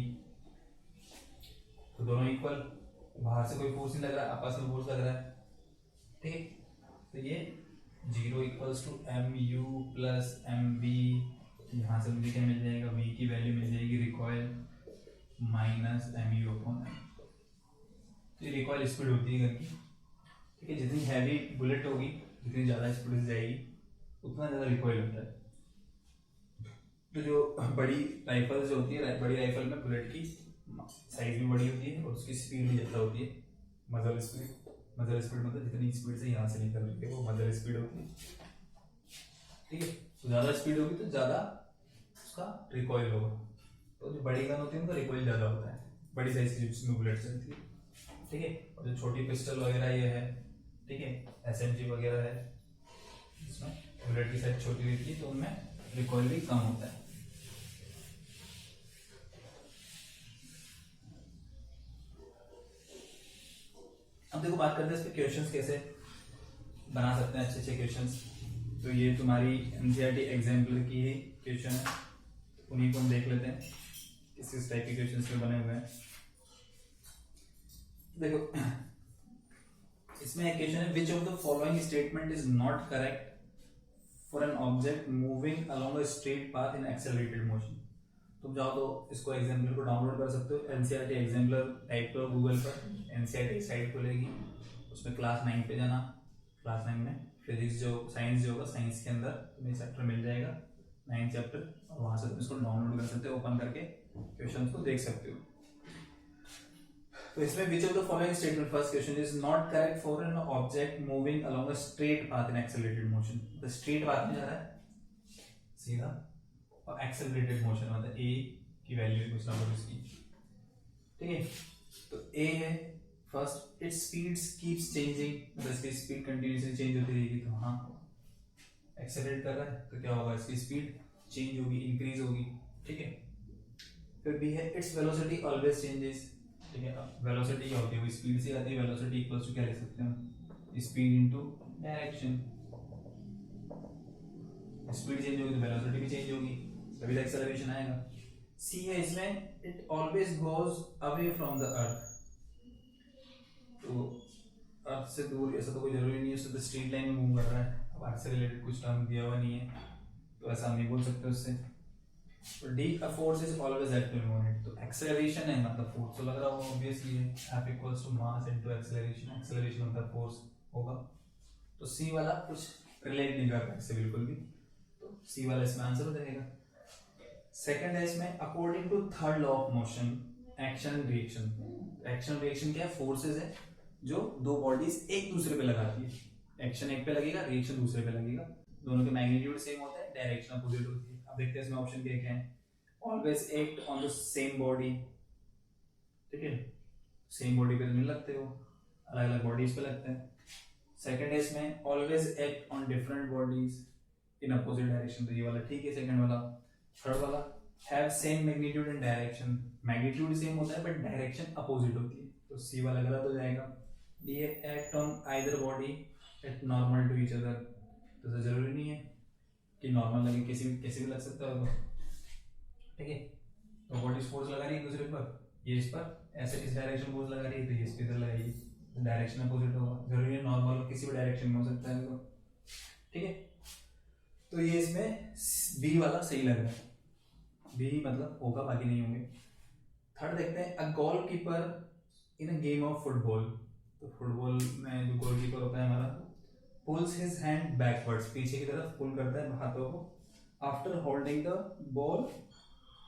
A: तो दोनों इक्वल, बाहर से कोई फोर्स नहीं लग रहा, आपस में फोर्स लग रहा है, ठीक। तो ये 0 equals to mu plus mv, यहाँ से मुझे क्या मिल जाएगा, v की वैल्यू मिल जाएगी recoil minus mu upon m। तो ये रिकॉइल स्पीड होती है गन की, ठीक है। जितनी हैवी बुलेट होगी, जितनी ज़्यादा स्पीड से जाएगी, उतना ज़्यादा रिकॉइल होता है। तो जो बड़ी राइफल जो होती है, बड़ी राइफल में बुलेट की साइज भी बड़ी होती है और उसकी स्पीड भी ज़्यादा होती है, मदर स्पीड। मदर स्पीड मतलब जितनी स्पीड से यहाँ से निकल रही है वो मदर स्पीड होती है, ठीक है। तो ज़्यादा स्पीड होगी तो ज़्यादा उसका रिकॉइल होगा। तो जो बड़ी गन होती है उनका रिकॉइल ज़्यादा होता है, बड़ी साइज की जिसमें बुलेट चलती है, ठीक है। और जो छोटी पिस्टल वगैरह ये है, ठीक है, SMG वगैरह है, जिसमें बुलेट की साइज छोटी रहती है, तो उनमें रिकॉइल भी कम होता है। अब देखो बात करते हैं इस पे क्वेश्चंस कैसे बना सकते हैं, अच्छे अच्छे क्वेश्चंस। तो ये तुम्हारी NCERT एग्जाम्पल की ही क्वेश्चन है, उन्हीं को हम देख लेते हैं किस किस टाइप के क्वेश्चंस में बने हुए हैं। देखो इसमें एक क्वेश्चन है, which of the following statement is not correct for an object moving along a straight path in accelerated motion. तुम जाओ तो इसको एग्जाम्पल को डाउनलोड कर सकते हो, NCERT एग्जाम्पलर टाइप करो गूगल पर, NCERT साइट खुलेगी, उसमें क्लास 9 पे जाना, क्लास 9 में फिजिक्स जो साइंस जो होगा, साइंस के अंदर तुम्हें चैप्टर मिल जाएगा 9 चैप्टर, और वहां से तुम इसको डाउनलोड कर सकते हो, ओपन करके क्वेश्चन को देख सकते हो। तो इसमें which of the following statement, first question is not correct for an object moving along a straight path in accelerated motion. The straight path में जा रहा है सीधा, और एक्सेलरेटेड मोशन मतलब a की वैल्यू कुछ ना कुछ इसकी, ठीक है। तो a है first, it's speeds keeps changing, मतलब इसकी स्पीड कंटिन्यूसली चेंज होती रहेगी, तो हाँ एक्सेलरेट कर रहा है तो क्या होगा, इसकी स्पीड चेंज होगी, इंक्रीज होगी, ठीक है। फिर b है, इट्स वेलोसिटी ऑलवेज चेंजेस, ठीक है। अब वेलोसिटी क्या होती है, वो स्पीड से आती है, वेलोसिटी इक्वल्स टू क्या लिख सकते हैं, speed into direction. Speed change होगी तो वेलोसिटी भी चेंज होगी, तभी तो एक्सेलरेशन आएगा। सी है इसमें, it always goes away from the earth, तो अर्थ से दूर, ऐसा तो कोई जरूरी नहीं है, उससे तो स्ट्रेट लाइन में मूव कर रहा है, अब अर्थ से रिलेटेड कुछ टर्म दिया हुआ नहीं है, तो ऐसा हम नहीं बोल सकते उससे। तो D, a force is always act to move it, तो एक्सेलरेशन है मतलब फोर्स तो लग रहा होगा ऑब्वियसली है, F equals to mass into acceleration, acceleration मतलब फोर्स होगा। तो सी वाला कुछ रिलेट नहीं करता इससे बिल्कुल भी, तो सी वाला इसमें आंसर हो जाएगा। सेकंड है इसमें, according to third law of motion action and reaction. Action reaction क्या है, फोर्सेस है जो दो बॉडीज एक दूसरे पे लगाती है, एक्शन एक पे लगेगा, रिएक्शन दूसरे पे लगेगा, दोनों के मैग्नीट्यूड सेम होता है, डायरेक्शन अपोजिट होती है। अब देखते हैं इसमें ऑप्शन क्या है, always act on the same body, ठीक है, सेम बॉडी पे तो नहीं लगते हो, अलग अलग बॉडीज पे लगते हैं। सेकंड है इसमें, always act on different bodies in opposite direction, तो ये वाला ठीक है सेकंड वाला। थर्ड वाला, have same magnitude and direction, magnitude same होता है बट डायरेक्शन अपोजिट होती है, तो सी वाला गलत हो जाएगा। डी है, act on either body at normal to each other, तो जरूरी नहीं है कि नॉर्मल लगे, किसी भी लग सकता है, ठीक है। तो बॉडी फोर्स लगा रही है दूसरे पर, ये इस पर ऐसे इस डायरेक्शन फोर्स लगा रही है, तो ये इस पे इधर लगाएगी, डायरेक्शन अपोजिट होगा, जरूरी है नॉर्मल किसी भी डायरेक्शन में हो सकता है, तो ठीक है। तो ये इसमें बी वाला सही लग रहा है, बी मतलब होगा, बाकी नहीं होंगे। थर्ड देखते हैं, अ goalkeeper in a game of football, तो फुटबॉल में जो गोलकीपर होता है हमारा, पुल्स हिज हैंड बैकवर्ड्स, पीछे की तरफ पुल करता है हाथों को, after holding the ball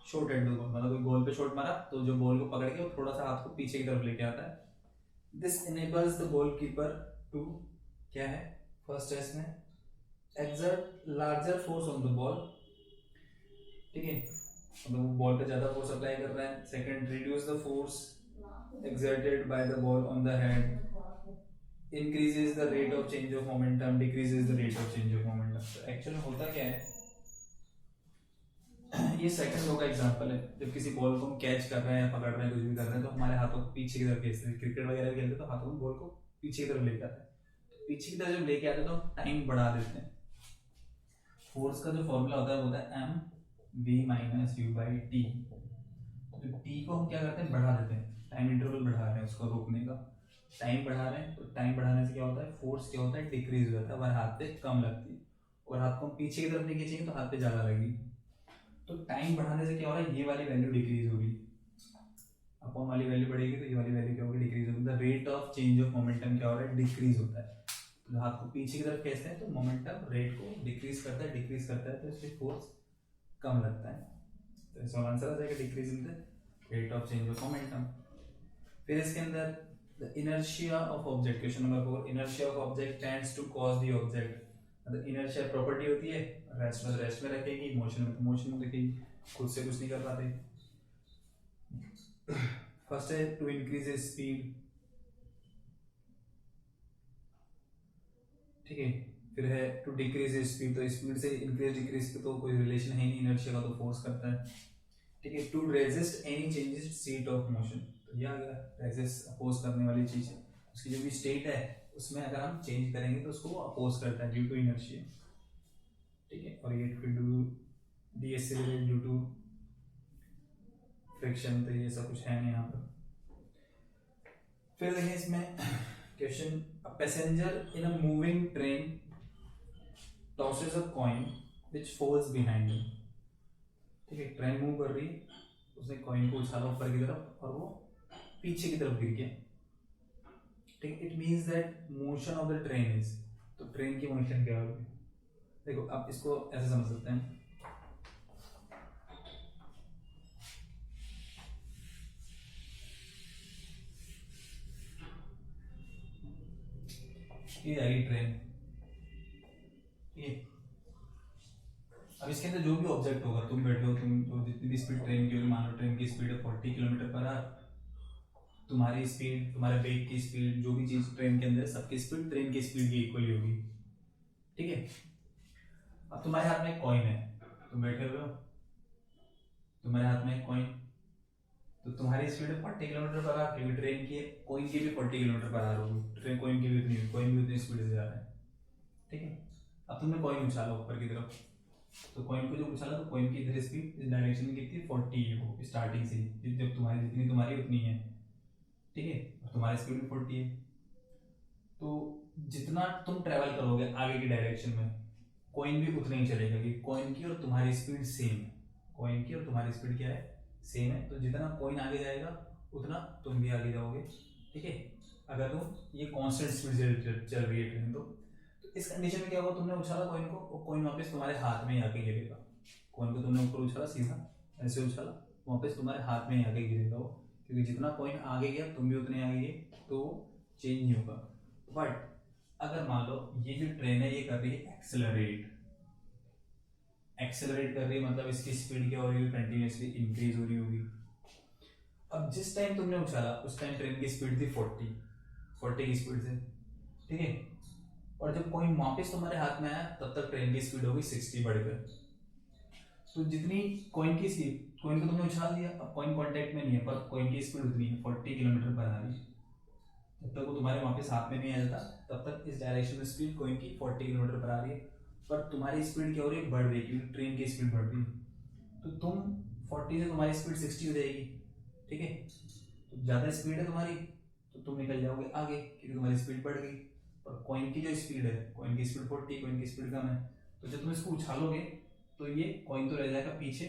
A: shot at the goal, मतलब कोई गोल पे शॉट मारा तो जो बॉल को पकड़ के वो थोड़ा सा हाथ को पीछे की तरफ लेके आता है। This enables the goalkeeper to, क्या है फर्स्ट है इसमें, exert larger force on the ball, ठीक है, मतलब वो बॉल पे ज्यादा फोर्स अप्लाई कर रहा है। Second, reduce the force exerted by the ball on the head increases the rate of change of momentum, decreases the rate of change of momentum. तो एक्चुअली होता क्या है, ये सेकंड लॉ का एग्जांपल है। जब किसी बॉल को हम कैच कर रहे हैं, पकड़ रहे हैं, कुछ भी कर रहे हैं, तो हमारे हाथों को पीछे की तरफ खींचते हैं। क्रिकेट वगैरह खेलते हैं तो हाथों को बॉल को पीछे की तरफ लेके आते हैं। तो पीछे की तरफ जब लेके आते हैं तो टाइम बढ़ा देते हैं। फोर्स का जो फॉर्मूला होता है वो होता है M V minus U by T. तो टी को हम क्या करते हैं, बढ़ा देते हैं, टाइम इंटरवल बढ़ा रहे हैं उसको रोकने का, टाइम बढ़ा रहे हैं। तो टाइम बढ़ाने से क्या होता है, फोर्स क्या होता है, डिक्रीज हो जाता है, हमारे हाथ पे कम लगती है। और हाथ को हम पीछे की तरफ लेके चाहिए तो हाथ पे ज्यादा लगेगी। तो टाइम बढ़ाने से क्या हो रहा है, ये वाली वैल्यू डिक्रीज होगी, अपॉन वाली वैल्यू बढ़ेगी तो ये वाली वैल्यू क्या होगी, डिक्रीज होगी। The rate of change of momentum क्या हो रहा है, डिक्रीज होता है। तो हाथ को पीछे की तरफ खींचते हैं तो मोमेंटम रेट को डिक्रीज करता है, डिक्रीज करता है, तो इससे फोर्स कम लगता है। तो इसका आंसर आ जाएगा decrease in the rate of change of momentum. फिर इसके अंदर the inertia of object, question number 4, inertia of object tends to cause the object. मतलब इनर्शिया प्रॉपर्टी होती है, रेस्ट में रखेगी, मोशन में तो मोशन में रखेगी, खुद से कुछ नहीं कर पाते। फर्स्ट है टू इंक्रीज स्पीड, ठीक है। फिर है टू डिक्रीज स्पीड, तो स्पीड से इंक्रीज डिक्रीज पे तो कोई रिलेशन है नहीं, इनर्शिया का तो फोर्स करता है, ठीक है। To resist any changes state of motion, तो ये आ गया रेजिस्ट, अपोज करने वाली चीज है, उसकी जो भी स्टेट है उसमें अगर हम चेंज करेंगे तो उसको अपोज करता है ड्यू टू इनर्शिया, ठीक है। और ये to do decelerate due to friction, तो ये सब कुछ है नहीं यहाँ पर। फिर देखिए इसमें question, a passenger in a moving train tosses a coin which falls behind him, ठीक है। ट्रेन मूव कर रही है, उसने कॉइन को उछाला ऊपर की तरफ और वो पीछे की तरफ गिर गया, ठीक। It means that motion of the train is, तो ट्रेन की मोशन क्या होगी, देखो आप इसको ऐसे समझ सकते हैं, ये आई ट्रेन, ये अब इसके अंदर जो भी ऑब्जेक्ट होगा, तुम बैठे हो, तुम जो जितनी भी स्पीड ट्रेन की होगी, मान लो ट्रेन की स्पीड है 40 किलोमीटर पर आवर, तुम्हारी स्पीड, तुम्हारे बैग की स्पीड, जो भी चीज ट्रेन के अंदर, सबकी स्पीड ट्रेन की स्पीड की इक्वली होगी, ठीक है। अब तुम्हारे हाथ में एक कॉइन है, तुम बैठे हुए हो, तुम्हारे हाथ में एक कॉइन, तो तुम्हारी स्पीड है 40 किलोमीटर पर आवर, क्योंकि ट्रेन की कॉइन की भी 40 किलोमीटर पर आवर होगी, ट्रेन कॉइन की भी उतनी, कॉइन भी उतनी स्पीड से जा रहा है, ठीक है। अब तुमने कॉइन उछाला ऊपर की तरफ, तो कॉइन को जो उछाला तो कॉइन की इधर स्पीड इस डायरेक्शन में कितनी 40 है, वो स्टार्टिंग से जब तुम्हारी जितनी तुम्हारी उतनी है, ठीक है, और तुम्हारी स्पीड भी 40 है। तो जितना तुम ट्रेवल करोगे आगे की डायरेक्शन में, कॉइन भी उतना ही चलेगा, कि कॉइन की और तुम्हारी स्पीड सेम है, कॉइन की और तुम्हारी स्पीड क्या है, सेम है। तो जितना कॉइन आगे जाएगा उतना तुम भी आगे जाओगे, ठीक है। अगर तुम ये कांस्टेंट स्पीड से चल रही है ट्रेन, तो इस कंडीशन में क्या होगा, तुमने उछाला कॉइन को, और कॉइन वापस तुम्हारे हाथ में ही आके गिरेगा। कॉइन को तुमने ऊपर उछाला, सीधा ऐसे उछाला, वापस तुम्हारे हाथ में ही आके गिरेगा वो, क्योंकि जितना कॉइन आगे गया तुम भी उतने आगे गए, तो चेंज नहीं होगा। बट अगर मान लो ये जो ट्रेन है ये कर रही है एक्सेलरेट, एक्सेलरेट कर रही है, मतलब इसकी स्पीड क्या हो रही है, कंटिन्यूअसली इंक्रीज हो रही होगी। अब जिस टाइम तुमने उछाला उस टाइम ट्रेन की स्पीड थी 40 की स्पीड से, ठीक है। और जब कॉइन वापस तुम्हारे हाथ में आया तब तक ट्रेन की स्पीड होगी 60 बढ़कर। तो जितनी कॉइन की स्पीड, कॉइन को तुमने उछाल दिया, अब कॉइन कांटेक्ट में नहीं है, पर कॉइन की स्पीड उतनी है 40 किलोमीटर पर आ रही है, जब तक वो तुम्हारे वापस हाथ में नहीं आ जाता तब तक इस डायरेक्शन में स्पीड कॉइन की 40 किलोमीटर पर आ रही है, पर तुम्हारी स्पीड क्या हो रही है, बढ़ रही है, क्योंकि ट्रेन की स्पीड बढ़ रही है। तो तुम 40 से तुम्हारी स्पीड 60 हो जाएगी, ठीक है। तो ज़्यादा स्पीड है तुम्हारी, तो तुम निकल जाओगे आगे, क्योंकि तुम्हारी स्पीड बढ़ गई। और कॉइन की जो स्पीड है, कॉइन की स्पीड 40, कॉइन की स्पीड कम है, तो जब तुम इसको उछालोगे तो ये कॉइन तो रह जाएगा पीछे,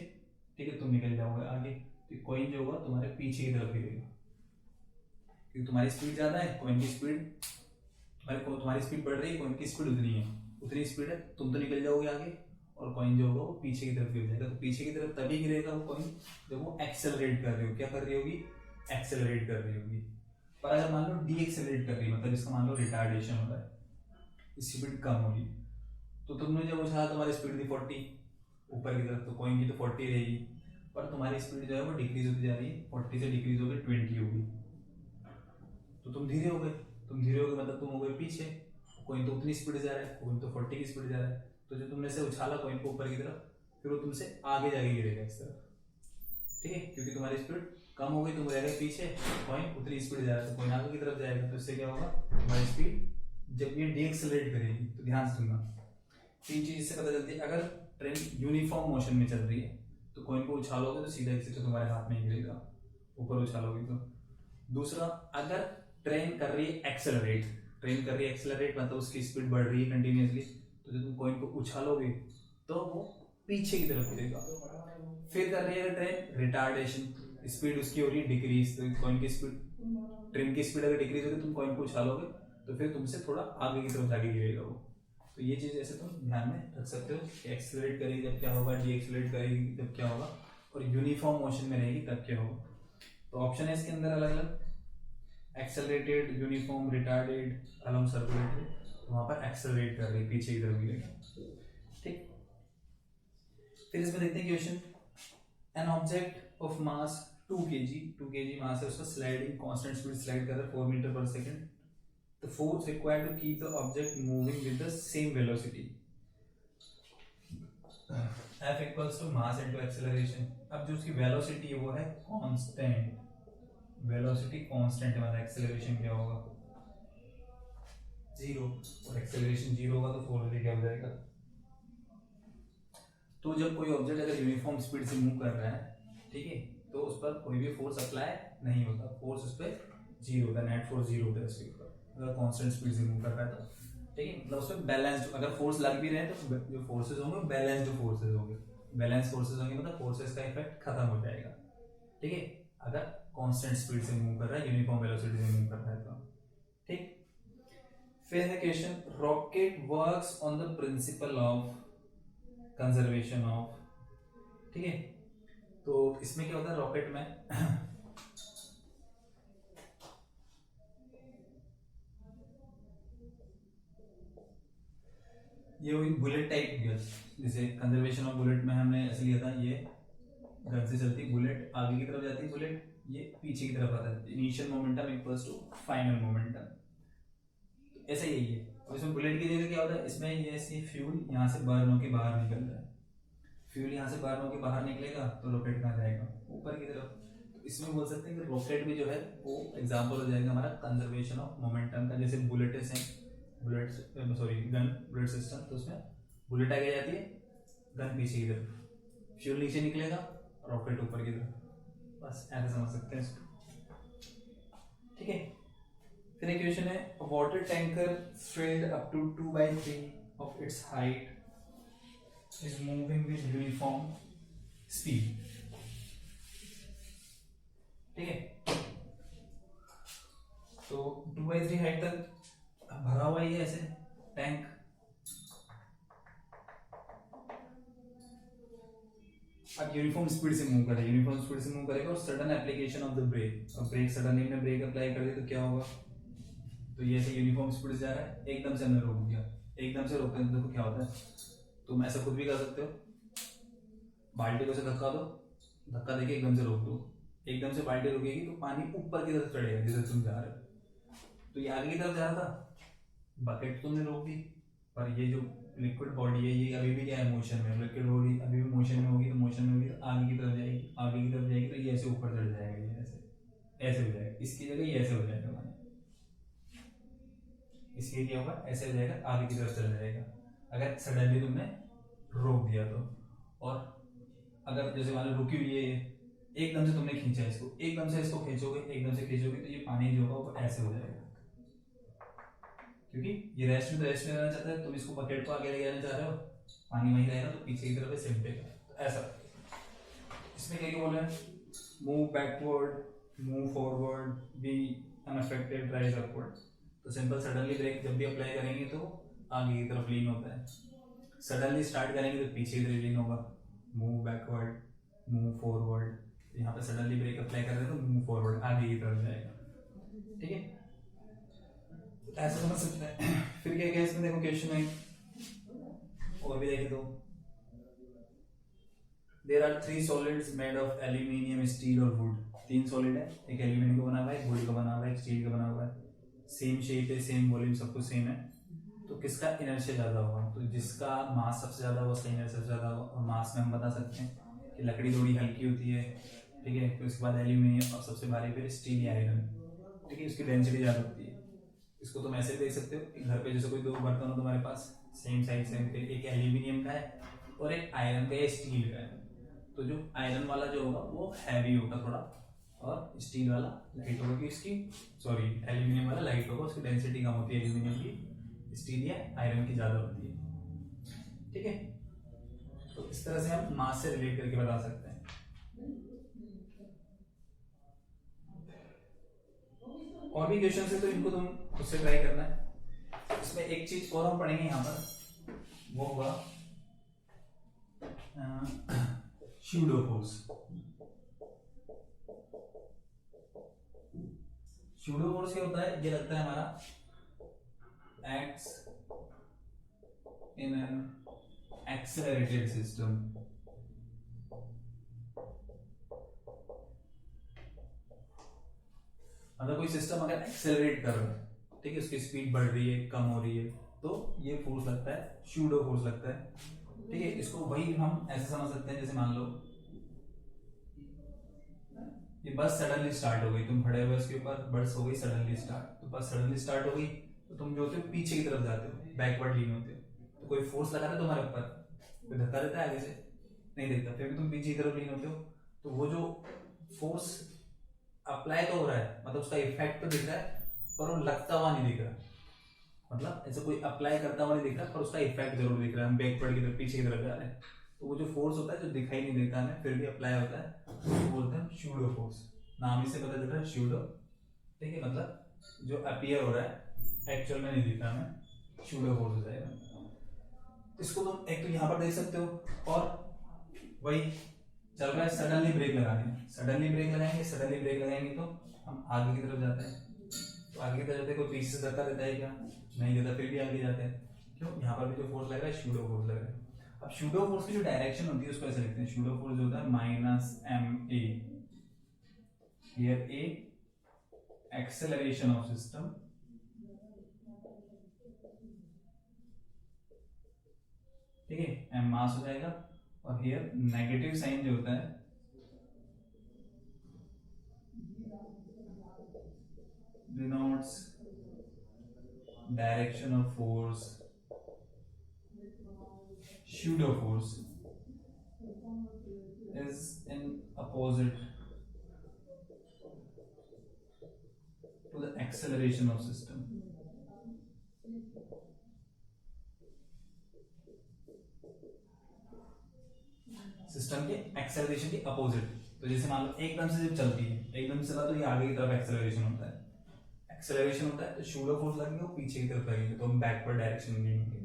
A: ठीक है, तुम निकल जाओगे आगे, तो कॉइन जो होगा तुम्हारे पीछे की तरफ गिरेगा, क्योंकि तुम्हारी स्पीड ज़्यादा है, कॉइन की स्पीड, तुम्हारी स्पीड बढ़ रही है, कॉइन की स्पीड उतनी है, उतनी स्पीड है, तुम तो निकल जाओगे आगे, और कॉइन जो होगा वो पीछे की तरफ गिर जाएगा। तो पीछे की तरफ तभी गिरेगा वो कॉइन जब वो एक्सेलरेट कर रही हो, क्या कर रही होगी, एक्सेलरेट कर रही होगी। पर अगर मान लो डी एक्सेलरेट कर रही है, मतलब इसका मान लो रिटार्डेशन होता है, स्पीड कम होगी, तो तुमने जब उछाला तुम्हारी स्पीड थी 40 ऊपर की तरफ, तो कॉइन की तो 40 रहेगी, पर तुम्हारी स्पीड जो है वो डिक्रीज होती जा रही है, 40 से डिक्रीज होकर 20 होगी, तो तुम धीरे हो गए, तुम धीरे होगे मतलब तुम हो गए पीछे, कोइन तो उतनी स्पीड जा रहा है, कोइन तो 40 की स्पीड जा रहा है, तो जो तुमने से उछाला कोइन को ऊपर की तरफ, फिर वो तुमसे आगे जाके गिरेगा इस तरफ, ठीक है, क्योंकि तुम्हारी स्पीड कम हो गई, तुम रह गए पीछे, कॉइन उतनी स्पीड जा रहा है तो कॉइन आगे की तरफ जाएगा, तो इससे क्या होगा, तुम्हारी स्पीड जब ये डीएक्सेलरेट करेगी, तो ध्यान से सुनना, तीन चीज इससे पता चलती है। अगर ट्रेन यूनिफॉर्म मोशन में चल रही है तो कॉइन को उछालोगे तो सीधा एक तुम्हारे हाथ में ही गिरेगा, ऊपर उछालोगे तो। दूसरा, अगर ट्रेन कर रही है एक्सेलरेट, ट्रेन कर रही है एक्सेलरेट मतलब उसकी स्पीड बढ़ रही है कंटिन्यूसली, तो जब तुम कॉइन को उछालोगे तो वो पीछे की तरफ गिरेगा। फिर कर रही है ट्रेन रिटार्डेशन, स्पीड उसकी हो रही है डिक्रीज, तो कॉइन की स्पीड, ट्रेन की स्पीड अगर डिक्रीज होगी तुम कॉइन को उछालोगे तो फिर तुमसे थोड़ा आगे की तरफ जाके गिरेगा वो। तो ये चीज ऐसे तुम ध्यान में रख सकते हो, एक्सेलरेट करेगी जब क्या होगा, डीएक्सेलरेट करेगी जब क्या होगा, और यूनिफॉर्म मोशन में रहेगी तब क्या होगा। तो ऑप्शन है इसके अंदर अलग अलग, एक्सेलरेटेड, यूनिफॉर्म, रिटार्डेड, अलम सर्कुलेटेड, तो वहां पर एक्सेलरेट कर रही है, पीछे की तरफ गिरेगा, ठीक। फिर इसमें देखते हैं question, an object of mass 2 kg मास है उसका, स्लाइडिंग कांस्टेंट स्पीड स्लाइड कर रहा है 4 metre per second, the force required to keep the object moving with the same velocity, F equals to mass into acceleration. अब जो उसकी वेलोसिटी है वो है कांस्टेंट, वेलोसिटी कांस्टेंट है, मतलब एक्सेलरेशन क्या होगा, 0, और एक्सेलरेशन 0 होगा तो फोर्स भी क्या हो जाएगा। तो जब कोई ऑब्जेक्ट अगर यूनिफॉर्म स्पीड से मूव कर रहा है, ठीक है, तो उस पर कोई भी फोर्स अप्लाई नहीं होता, फोर्स उस पर 0 होता है, नेट फोर्स 0 होता है उसके ऊपर, अगर कांस्टेंट स्पीड से मूव कर रहा है तो, ठीक है, मतलब उसमें बैलेंस्ड, अगर फोर्स लग भी रहे हैं तो जो फोर्सेज होंगे बैलेंस्ड फोर्सेज होंगे, बैलेंस फोर्सेज होंगे मतलब फोर्सेज का इफेक्ट खत्म हो जाएगा, ठीक है, अगर कांस्टेंट स्पीड से मूव कर रहा है, यूनिफॉर्म वेलोसिटी से मूव कर रहा है तो, ठीक। फिर है question, rocket works on the principle of conservation of, ठीक है, तो इसमें क्या होता है रॉकेट में ये हुई बुलेट टाइप गन, जैसे कंजर्वेशन ऑफ बुलेट में हमने ऐसे लिया था, ये गन से चलती बुलेट, आगे की तरफ जाती है बुलेट, ये पीछे की तरफ आता है, initial momentum equals to final momentum, ऐसा यही है। और इसमें बुलेट की जगह क्या होता है, इसमें ये ऐसी फ्यूल यहाँ से बर्न होकर बाहर निकल रहा है, फ्यूल यहाँ से बर्न होकर बाहर निकलेगा तो रॉकेट कहाँ जाएगा, ऊपर की तरफ। तो इसमें बोल सकते हैं कि रॉकेट भी जो है वो एग्जाम्पल हो जाएगा हमारा कंजर्वेशन ऑफ मोमेंटम का, जैसे बुलेट्स हैं, bullet sorry gun, bullet system, तो उसमें बुलेट आगे जाती है, गन पीछे की तरफ, फ्यूल नीचे निकलेगा, रॉकेट ऊपर की तरफ, बस ऐसे समझ सकते हैं इसको, ठीक है। फिर एक क्वेश्चन है, water tanker filled up to 2/3 of its height is moving with uniform speed, ठीक है, तो 2/3 हाइट तक भरा हुआ ही है ऐसे टैंक, अब यूनिफॉर्म स्पीड से मूव करेगा, यूनिफॉर्म स्पीड से मूव करेगा, और sudden application of the brake, अब ब्रेक सडनली हमने ब्रेक अप्लाई कर दिया तो क्या होगा, तो ये ऐसे यूनिफॉर्म स्पीड से जा रहा है, एकदम से हमने रोक दिया, एकदम से रोकते हैं तो देखो क्या होता है, तुम ऐसा खुद भी कर सकते हो, बाल्टी को से धक्का दो, धक्का देके एकदम से रोक दो, एकदम से बाल्टी रुकेगी तो पानी ऊपर की तरफ चढ़ेगा जिधर तुम जा रहे हो, तो ये आगे की तरफ जा रहा था, बकेट तुमने रोक दी, पर ये जो लिक्विड बॉडी है ये अभी भी क्या है, मोशन में, लिक्विड बॉडी अभी भी मोशन में होगी, तो मोशन में होगी तो आगे की तरफ जाएगी, आगे की तरफ जाएगी तो ये ऐसे ऊपर चढ़ जाएगा, ये ऐसे ऐसे हो जाएगा, इसकी जगह ये ऐसे हो जाएगा, माने इसके क्या होगा, ऐसे हो जाएगा, आगे की तरफ चल जाएगा अगर सडनली तुमने रोक दिया तो। और अगर जैसे मान लो रुकी हुई है ये, एकदम से तुमने खींचा इसको, एकदम से इसको खींचोगे, एकदम से खींचोगे तो ये पानी जो होगा वो ऐसे हो जाएगा, क्योंकि ये रेस्ट में रहना चाहता है, तुम इसको बकेट को आगे ले जाना चाह रहे हो, पानी वहीं रहेगा तो पीछे की तरफ सिमटेगा, तो ऐसा। इसमें क्या क्या बोल रहे हैं, move backward, move forward, be unaffected, rise upward, तो सिंपल सडनली ब्रेक जब भी अप्लाई करेंगे तो आगे की तरफ लीन होता है, सडनली स्टार्ट करेंगे तो पीछे की तरफ लीन होगा, मूव बैकवर्ड, मूव फॉरवर्ड, यहाँ पे सडनली ब्रेक अप्लाई कर रहे हैं तो मूव फॉरवर्ड, आगे की तरफ जाएगा, ठीक है, ऐसा समझ सकते हैं। फिर क्या क्या इसमें देखो क्वेश्चन है, और भी देखे तो, there are 3 solids made of aluminium, steel और वुड, 3 सॉलिड है, एक एल्यूमिनियम का बना हुआ है, एक वुड का बना हुआ है, एक स्टील का बना हुआ है, सेम शेप है, सेम वॉल्यूम, सब कुछ सेम है, तो किसका इनर्शिया ज़्यादा होगा? तो जिसका मास सबसे ज़्यादा होगा उसका इनर्शिया सबसे ज़्यादा होगा। और मास में हम बता सकते हैं कि लकड़ी थोड़ी हल्की होती है, ठीक है, फिर उसके बाद एल्यूमिनियम और सबसे भारी फिर स्टील या आयरन, ठीक है, उसकी डेंसिटी ज़्यादा होती है। इसको तुम ऐसे देख सकते हो, घर पे जैसे कोई दो बर्तन हो तुम्हारे पास सेम साइज सेम, फिर एक एल्यूमिनियम का है और एक आयरन का या स्टील का है, तो जो आयरन वाला जो होगा वो हैवी होगा थोड़ा और स्टील वाला लाइट होगा, कि इसकी सॉरी एल्यूमिनियम वाला लाइट होगा, उसकी डेंसिटी कम होती है एल्यूमिनियम की, स्टील या आयरन की ज़्यादा होती है, ठीक है। तो इस तरह से हम मास से रिलेट करके बता सकते हैं। और भी क्वेश्चन है तो इनको तुम खुद से ट्राई करना है। इसमें एक चीज और हम पढ़ेंगे यहाँ पर, वो होगा स्यूडो फोर्स। स्यूडो फोर्स क्या होता है? ये लगता है हमारा acts in an accelerated system. मतलब कोई सिस्टम अगर एक्सेलरेट कर रहा है, ठीक है, उसकी स्पीड बढ़ रही है, कम हो रही है, तो ये फोर्स लगता है, स्यूडो फोर्स लगता है, ठीक है। इसको वही हम ऐसे समझ सकते हैं, जैसे मान लो ये बस सडनली स्टार्ट हो गई, तुम खड़े हुए उसके ऊपर, बस हो गई सडनली स्टार्ट, तो बस सडनली स्टार्ट हो गई तो तुम जो होते हो पीछे की तरफ जाते हो, बैकवर्ड लीन होते हो, तो कोई फोर्स लगा रहा है तुम्हारे ऊपर, कोई धक्का देता है आगे से? नहीं देता, फिर भी तुम पीछे की तरफ लीन होते हो, तो वो जो फोर्स अप्लाई तो हो रहा है, मतलब उसका इफेक्ट तो दिख रहा है, पर वो लगता हुआ नहीं दिख रहा, मतलब ऐसे कोई अप्लाई करता हुआ नहीं दिख रहा, पर उसका इफेक्ट जरूर दिख रहा है, हम बैकवर्ड की तरफ, पीछे की तरफ जा रहे हैं, तो वो जो फोर्स होता है जो दिखाई नहीं देता हमें फिर भी अप्लाई होता है, उसको बोलते हैं स्यूडो फोर्स। नाम ही से पता चल रहा है स्यूडो, ठीक है, मतलब जो अपीयर हो रहा है एक्चुअल में नहीं दिखा हमें, स्यूडो फोर्स हो जाएगा। इसको तुम एक तो यहाँ पर देख सकते हो, और वही चल रहा है, सडनली ब्रेक लगाने, सडनली ब्रेक लगाएंगे, सडनली ब्रेक लगाएंगे तो हम आगे की तरफ जाते हैं, तो आगे की तरफ जाते हैं, कोई पीछे से धक्का देता है क्या? नहीं देता, फिर भी आगे जाते हैं, क्यों? यहाँ पर भी जो फोर्स लग रहा है स्यूडो फोर्स लग रहा है। अब स्यूडो फोर्स की जो डायरेक्शन होती है उसको ऐसे लिखते हैं, स्यूडो फोर्स जो होता है minus M A, here A acceleration of system, ठीक है, एम मास हो जाएगा, और हियर नेगेटिव साइन जो होता है denotes direction of force, pseudo force is in opposite to the acceleration of system. System के एक्सेलरेशन के अपोजिट, तो जैसे मान लो एकदम से जब चलती है, एकदम से चला तो ये आगे की तरफ एक्सेलरेशन होता है, एक्सेलरेशन होता है तो स्यूडो फोर्स लगेगा, वो पीछे की तरफ लगेगा, तो हम बैकवर्ड डायरेक्शन में लेंगे।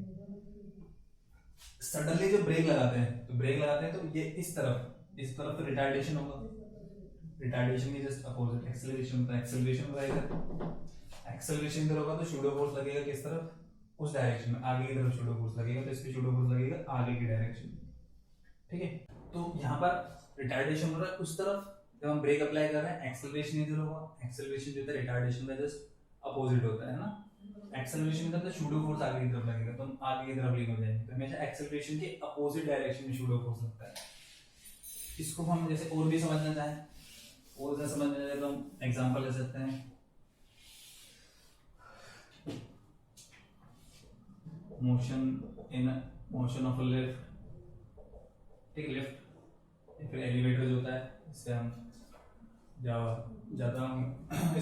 A: सडनली जो ब्रेक लगाते हैं, तो ब्रेक लगाते हैं तो ये इस तरफ तो रिटार्डेशन होगा, रिटार्डेशन के जस्ट अपोजिट एक्सेलरेशन होता है, एक्सेलरेशन रहेगा, एक्सेलरेशन इधर होगा तो स्यूडो फोर्स लगेगा किस तरफ? उस डायरेक्शन में, आगे की तरफ स्यूडो फोर्स लगेगा, तो इस पे स्यूडो फोर्स लगेगा आगे की डायरेक्शन में, ठीक है। तो यहाँ पर रिटार्डेशन हो रहा है उस तरफ, जब हम ब्रेक अप्लाई कर रहे हैं एक्सेलरेशन इधर होगा, एक्सेलरेशन जो है रिटार्डेशन का जस्ट अपोजिट होता है ना, एक्सेलरेशन इधर तो स्यूडो फोर्स आगे की तरफ लगेगा, तो हम आगे की तरफ लीन हो जाएंगे, तो हमेशा एक्सेलरेशन के अपोजिट डायरेक्शन में स्यूडो फोर्स लगता है। इसको हम जैसे और भी समझना चाहें, और ज्यादा समझना चाहें तो हम एग्जांपल ले सकते हैं, मोशन ऑफ अ लिफ्ट, ठीक, लिफ्ट फिर एलिवेटर जो होता है, इससे हम ज़्यादा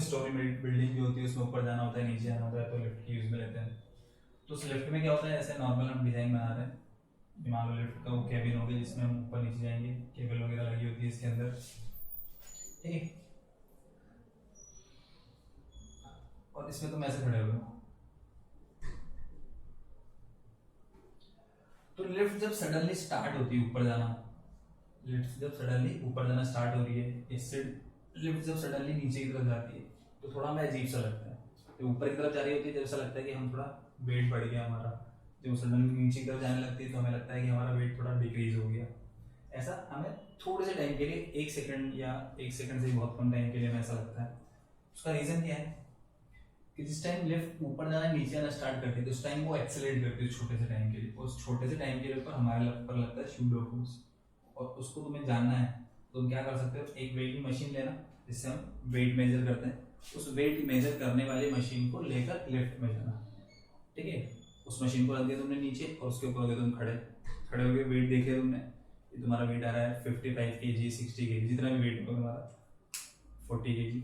A: स्टोरी बिल्डिंग जो होती है उसमें ऊपर जाना होता है, नीचे आना होता है, तो लिफ्ट की यूज में लेते हैं। तो उस लिफ्ट में क्या होता है, ऐसे नॉर्मल हम डिजाइन बना रहे हैं, मान लो लिफ्ट का वो कैबिन हो गया जिसमें हम ऊपर नीचे जाएंगे, केबल वगैरह लगी होती है इसके अंदर, ठीक है, और इसमें तुम ऐसे खड़े हुए हो, तो लिफ्ट जब सडनली स्टार्ट होती है ऊपर जाना, लिफ्ट जब सडनली ऊपर जाना स्टार्ट हो रही है, इससे लिफ्ट जब सडनली नीचे की तरफ जाती है तो थोड़ा हमें अजीब सा लगता है, तो ऊपर की तरफ जा रही होती है जब ऐसा लगता है कि हम थोड़ा वेट बढ़ गया हमारा, जब सडनली नीचे की तरफ जाने लगती है तो हमें लगता है कि हमारा वेट थोड़ा डिक्रीज हो गया। ऐसा हमें थोड़े से टाइम के लिए, एक सेकंड या एक सेकंड से बहुत कम टाइम के लिए हमें ऐसा लगता है। उसका रीजन क्या है? कि जिस टाइम लिफ्ट ऊपर जाना नीचे आना स्टार्ट करती है तो उस टाइम वो एक्सेलरेट करती है छोटे से टाइम के लिए, उस छोटे से टाइम के लिए ऊपर हमारे ऊपर लगता है सूडो फोर्स, और उसको तुम्हें जानना है तो तुम क्या कर सकते हो, एक वेट की मशीन लेना जिससे हम वेट मेजर करते हैं, उस वेट मेजर करने वाली मशीन को लेकर लिफ्ट में जाना, ठीक है। उस मशीन को रख दिया तुमने नीचे और उसके ऊपर हो गए तुम खड़े, खड़े हो गए, वेट देखे तुमने, ये तुम्हारा वेट आ रहा है 55 kg 60 kg जितना भी वेट होगा तुम्हारा 40 kg।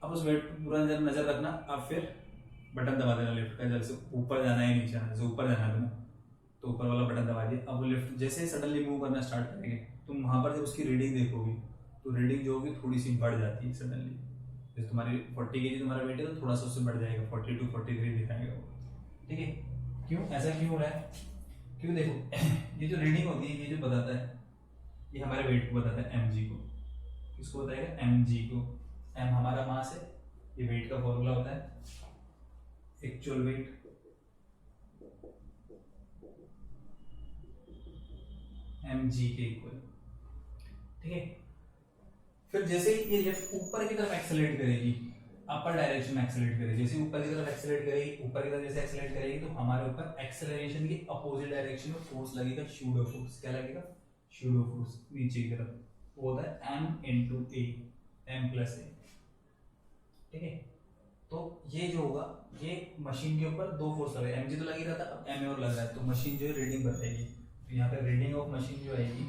A: अब उस वेट पर पूरा नजर रखना, अब फिर बटन दबा देना लिफ्ट का, जैसे ऊपर जाना है नीचे आना, जैसे ऊपर जाना है तुम्हें तो ऊपर वाला बटन दबा दिया। अब वो लिफ्ट जैसे सडनली मूव करना स्टार्ट करेंगे तुम वहां पर जब उसकी रीडिंग देखोगे तो रीडिंग जो होगी थोड़ी सी बढ़ जाती है सडनली, जैसे तुम्हारी 40 kg तुम्हारा वेट है तो थोड़ा सा उससे बढ़ जाएगा 42 43 दिखाएगा वो, ठीक है। क्यों ऐसा क्यों हो रहा है, क्यों देखो ये जो रीडिंग होती है ये जो बताता है ये हमारे वेट को बताता है mg को, किसको बताएगा mg को, m हमारा मास है, ये वेट का फॉर्मूला होता है एक्चुअल वेट mg के इक्वल, ठीक है। फिर जैसे ये लिफ्ट ऊपर की तरफ एक्सेलरेट करेगी, अपर डायरेक्शन में एक्सेलरेट करेगी, जैसे ऊपर की तरफ एक्सेलरेट करेगी, ऊपर की तरफ जैसे एक्सेलरेट करेगी तो हमारे ऊपर एक्सेलरेशन की अपोजिट डायरेक्शन में फोर्स लगेगा, सूडो फोर्स, क्या लगेगा, सूडो फोर्स नीचे की तरफ, वो होता है m into a, m plus a, ठीक है। तो ये जो होगा ये मशीन के ऊपर दो फोर्स लग रहे हैं, mg तो लग ही रहा था, अब m और लग रहा है तो मशीन जो है रीडिंग बताएगी, तो यहाँ पे रीडिंग ऑफ मशीन जो आएगी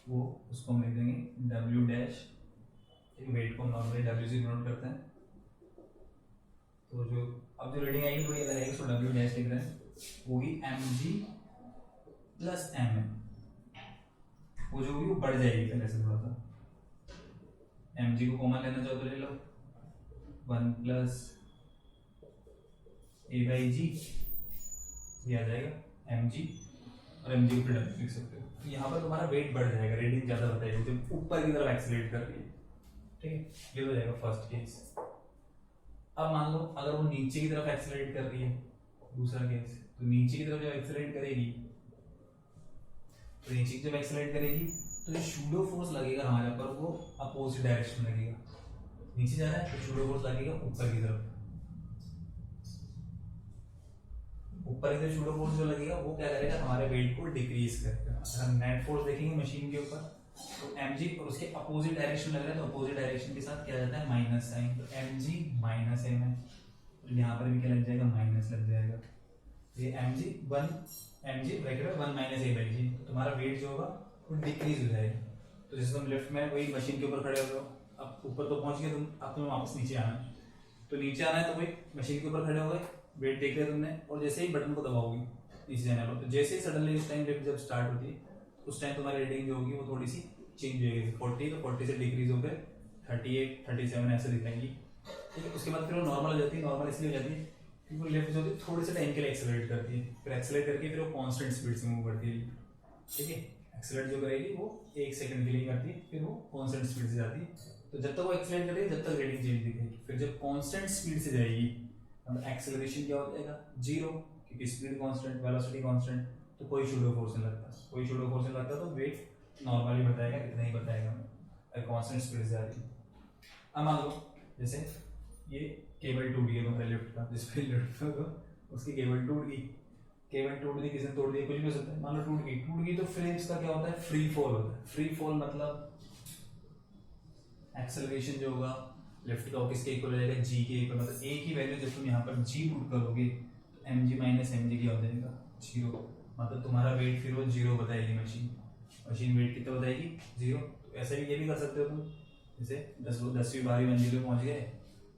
A: वो उसको हम लिख देंगे w डैश, वेट को नॉर्मली w से डिनोट करते हैं, तो जो अब जो रीडिंग आएगी थोड़ी अलग आएगी, उसको w डैश लिख रहे हैं, वो भी mg प्लस m है, वो जो भी वो बढ़ जाएगी पहले से थोड़ा सा, mg को कॉमन लेना चाहो तो ले लो 1 प्लस a बाई जी, ये आ जाएगा mg, और mg को फिर w लिख सकते हो, तो यहाँ पर तुम्हारा वेट बढ़ जाएगा, रीडिंग ज्यादा बताएगी जब ऊपर की तरफ एक्सेलरेट कर रही है, ठीक है। ये हो जाएगा फर्स्ट केस। अब मान लो अगर वो नीचे की तरफ एक्सेलरेट कर रही है, दूसरा केस, तो नीचे की तरफ जब एक्सेलरेट करेगी तो नीचे की जब एक्सेलरेट करेगी तो जो सूडो फोर्स लगेगा हमारे ऊपर वो अपोजिट डायरेक्शन में लगेगा, नीचे जा रहा है तो सूडो फोर्स लगेगा ऊपर की तरफ, ऊपर की तरफ सूडो फोर्स जो लगेगा वो क्या करेगा, हमारे वेट को डिक्रीज करेगा। अगर हम नेट फोर्स देखेंगे मशीन के ऊपर तो mg और उसके अपोजिट डायरेक्शन लग रहा है तो अपोजिट डायरेक्शन के साथ क्या जाता है माइनस साइन, तो mg माइनस m है, तो यहाँ पर भी क्या लग जाएगा माइनस लग जाएगा, ये mg ब्रैकेट में 1 माइनस a बाई जी, तो तुम्हारा वेट जो होगा वो डिक्रीज हो जाएगा। तो जैसे तुम लिफ्ट में वही मशीन के ऊपर खड़े हो गए, अब ऊपर तो पहुंच गए तुम, अब तुम्हें वापस नीचे आना है, तो नीचे आना है तो वही मशीन के ऊपर खड़े हो गए, वेट देख लिया तुमने, और जैसे ही बटन को दबाओगे नीचे जाने वाला, तो जैसे ही सडनली उस टाइम लिफ्ट जब स्टार्ट होती है उस टाइम तुम्हारी रीडिंग जो होगी वो थोड़ी सी चेंज हो जाएगी, 40 तो 40 से डिक्रीज होकर 38 37 ऐसे दिखाएंगी, ठीक है। उसके बाद फिर वो नॉर्मल हो जाती है, नॉर्मल इसलिए हो जाती है क्योंकि लिफ्ट जो होती है थोड़े से टाइम के लिए एक्सेलरेट करती है, फिर एक्सेलरेट करके फिर वो कांस्टेंट स्पीड से मूव करती है, ठीक है। एक्सेलरेट जो करेगी वो 1 सेकंड के लिए करती है, फिर वो कांस्टेंट स्पीड से जाती है, तो जब तक वो एक्सेलरेट करेगी जब तक रीडिंग चेंज दिखेगी, फिर जब कांस्टेंट स्पीड से जाएगी मतलब एक्सेलरेशन क्या हो जाएगा 0, क्योंकि स्पीड कांस्टेंट वेलोसिटी कांस्टेंट, तो कोई शूडो फोर्स नहीं लगता, कोई शूडो फोर्स नहीं लगता, तो वेट नॉर्मली बताएगा, इतना ही बताएगा अगर कांस्टेंट स्पीड से आ रही है। अब मान लो जैसे ये केबल टूट गया तुम्हारे लिफ्ट का, जिस पे लिफ्ट था उसकी केबल टूट गई, केबल टूट गई, किसी ने तोड़ दिया, कुछ भी हो सकता है, मान लो टूट गई तो फिर इसका क्या होता है फ्री फॉल होता है, फ्री फॉल मतलब एक्सेलरेशन जो होगा लिफ्ट का वो किसके इक्वल हो जाएगा g के इक्वल, मतलब a की वैल्यू जब तुम यहाँ पर g पुट करोगे तो mg माइनस mg क्या हो जाएगा 0, मतलब तुम्हारा वेट फिर वो 0 बताएगी मशीन वेट कितना बताएगी 0। तो ऐसे भी ये भी कर सकते हो तुम, जैसे 10वीं 12वीं मंजिल पे पहुंच गए